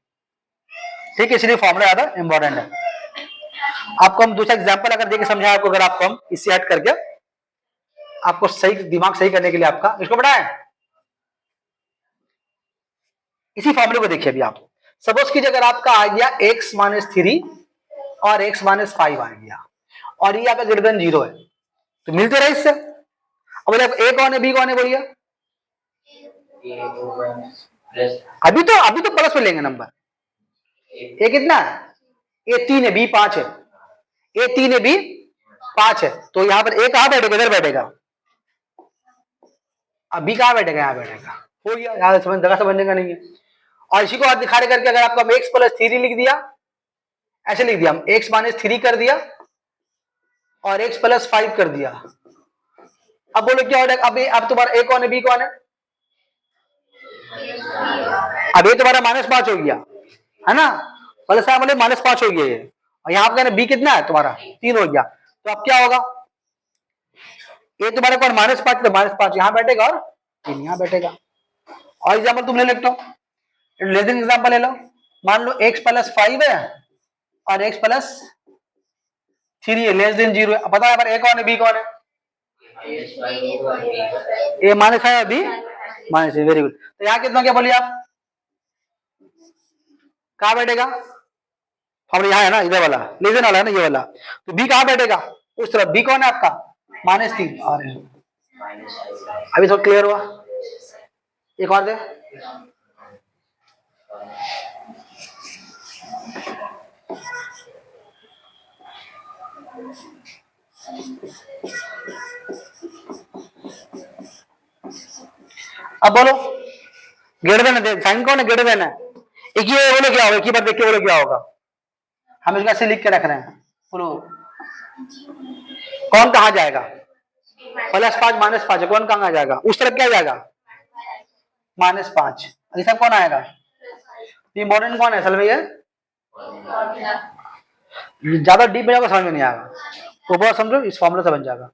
ठीक है, इसलिए फॉर्मूला ज्यादा इंपॉर्टेंट है। आपको हम दूसरा एग्जाम्पल अगर देके समझाए आपको, अगर आपको हम इससे हट करके आपको सही दिमाग सही करने के लिए आपका इसको बढ़ाए, इसी फॉर्मूले को देखिए अभी आप, सपोज कीजिए अगर आपका आ गया x माइनस 3 और x माइनस 5 आ गया और ये आपका ग्रेटर देन 0 है, तो मिलते रहे इससे। अब बोले a कौन है b कौन है, बोलिए अभी तो प्लस में लेंगे नंबर, a कितना है, a 3 है b 5 है, a 3 है b 5 है, तो यहाँ पर a कहां बैठेगा, इधर बैठेगा, अब b कहां बैठेगा, यहाँ बैठेगा, हो गया, यहाँ समझने का नहीं है। और इसी को दिखा रहे करके अगर आपका x प्लस 3 लिख दिया, ऐसे लिख दिया हम, x माइनस 3 कर दिया और x प्लस 5 कर दिया। अब बोलो क्या हो जाएगा, अब तुम्हारा a कौन है b कौन है, अब ये तुम्हारा माइनस 5 हो गया है ना, प्लस बोले माइनस 5 हो गया ये, और यहाँ पे b कितना है तुम्हारा 3 हो गया, तो अब क्या होगा, ये तुम्हारा कौन माइनस 5, तो माइनस 5 यहाँ बैठेगा और 3 यहाँ बैठेगा। और एग्जाम्पल तुम ले लेते हो, लेजन एग्जाम्पल ले लो, मान लो x प्लस 5 है और x प्लस 3 है, लेस देन 0 है। पता है पर a कौन है b कौन है, a माइनस है b माइनस है, वेरी गुड। तो यहाँ कितना क्या बोलिए आप, कहाँ बैठेगा, फॉर्मूला यहाँ है ना, इधर वाला लेजन वाला है ना, ये वाला, तो b कहाँ बैठेगा उस तरफ, b कौन है आपका माइनस 3, और अभी थोड़ा क्लियर हुआ, एक और दे, अब बोलो ग्रेटर देन है, साइन कौन है ग्रेटर देन है, एक ही बोलो क्या होगा, एक ही बार देख के बोलो क्या होगा, हम इसको ऐसे लिख के रख रहे हैं, बोलो कौन कहा जाएगा, प्लस 5 माइनस 5 है, कौन कहाँ जाएगा उस तरफ, क्या जाएगा माइनस 5, ऐसा कौन आएगा, इंपॉर्टेंट कौन है असल में, ये ज्यादा डीप में जाएगा समझ में नहीं आएगा, तो बहुत समझो इस फॉर्मूला से बन जाएगा,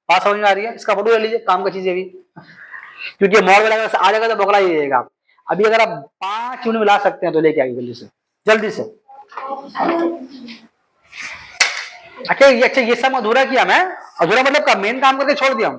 बात समझ में आ रही है। इसका फोटो ले लीजिए, काम का चीज है भी, क्योंकि मॉड वाला आ जाएगा तो बगला ही जाएगा आप। अभी अगर आप 5 मिनट में ला सकते हैं तो लेके आइए जल्दी से। अच्छा ये सब अधूरा किया मैं, अधूरा मतलब मेन काम करके छोड़ दिया।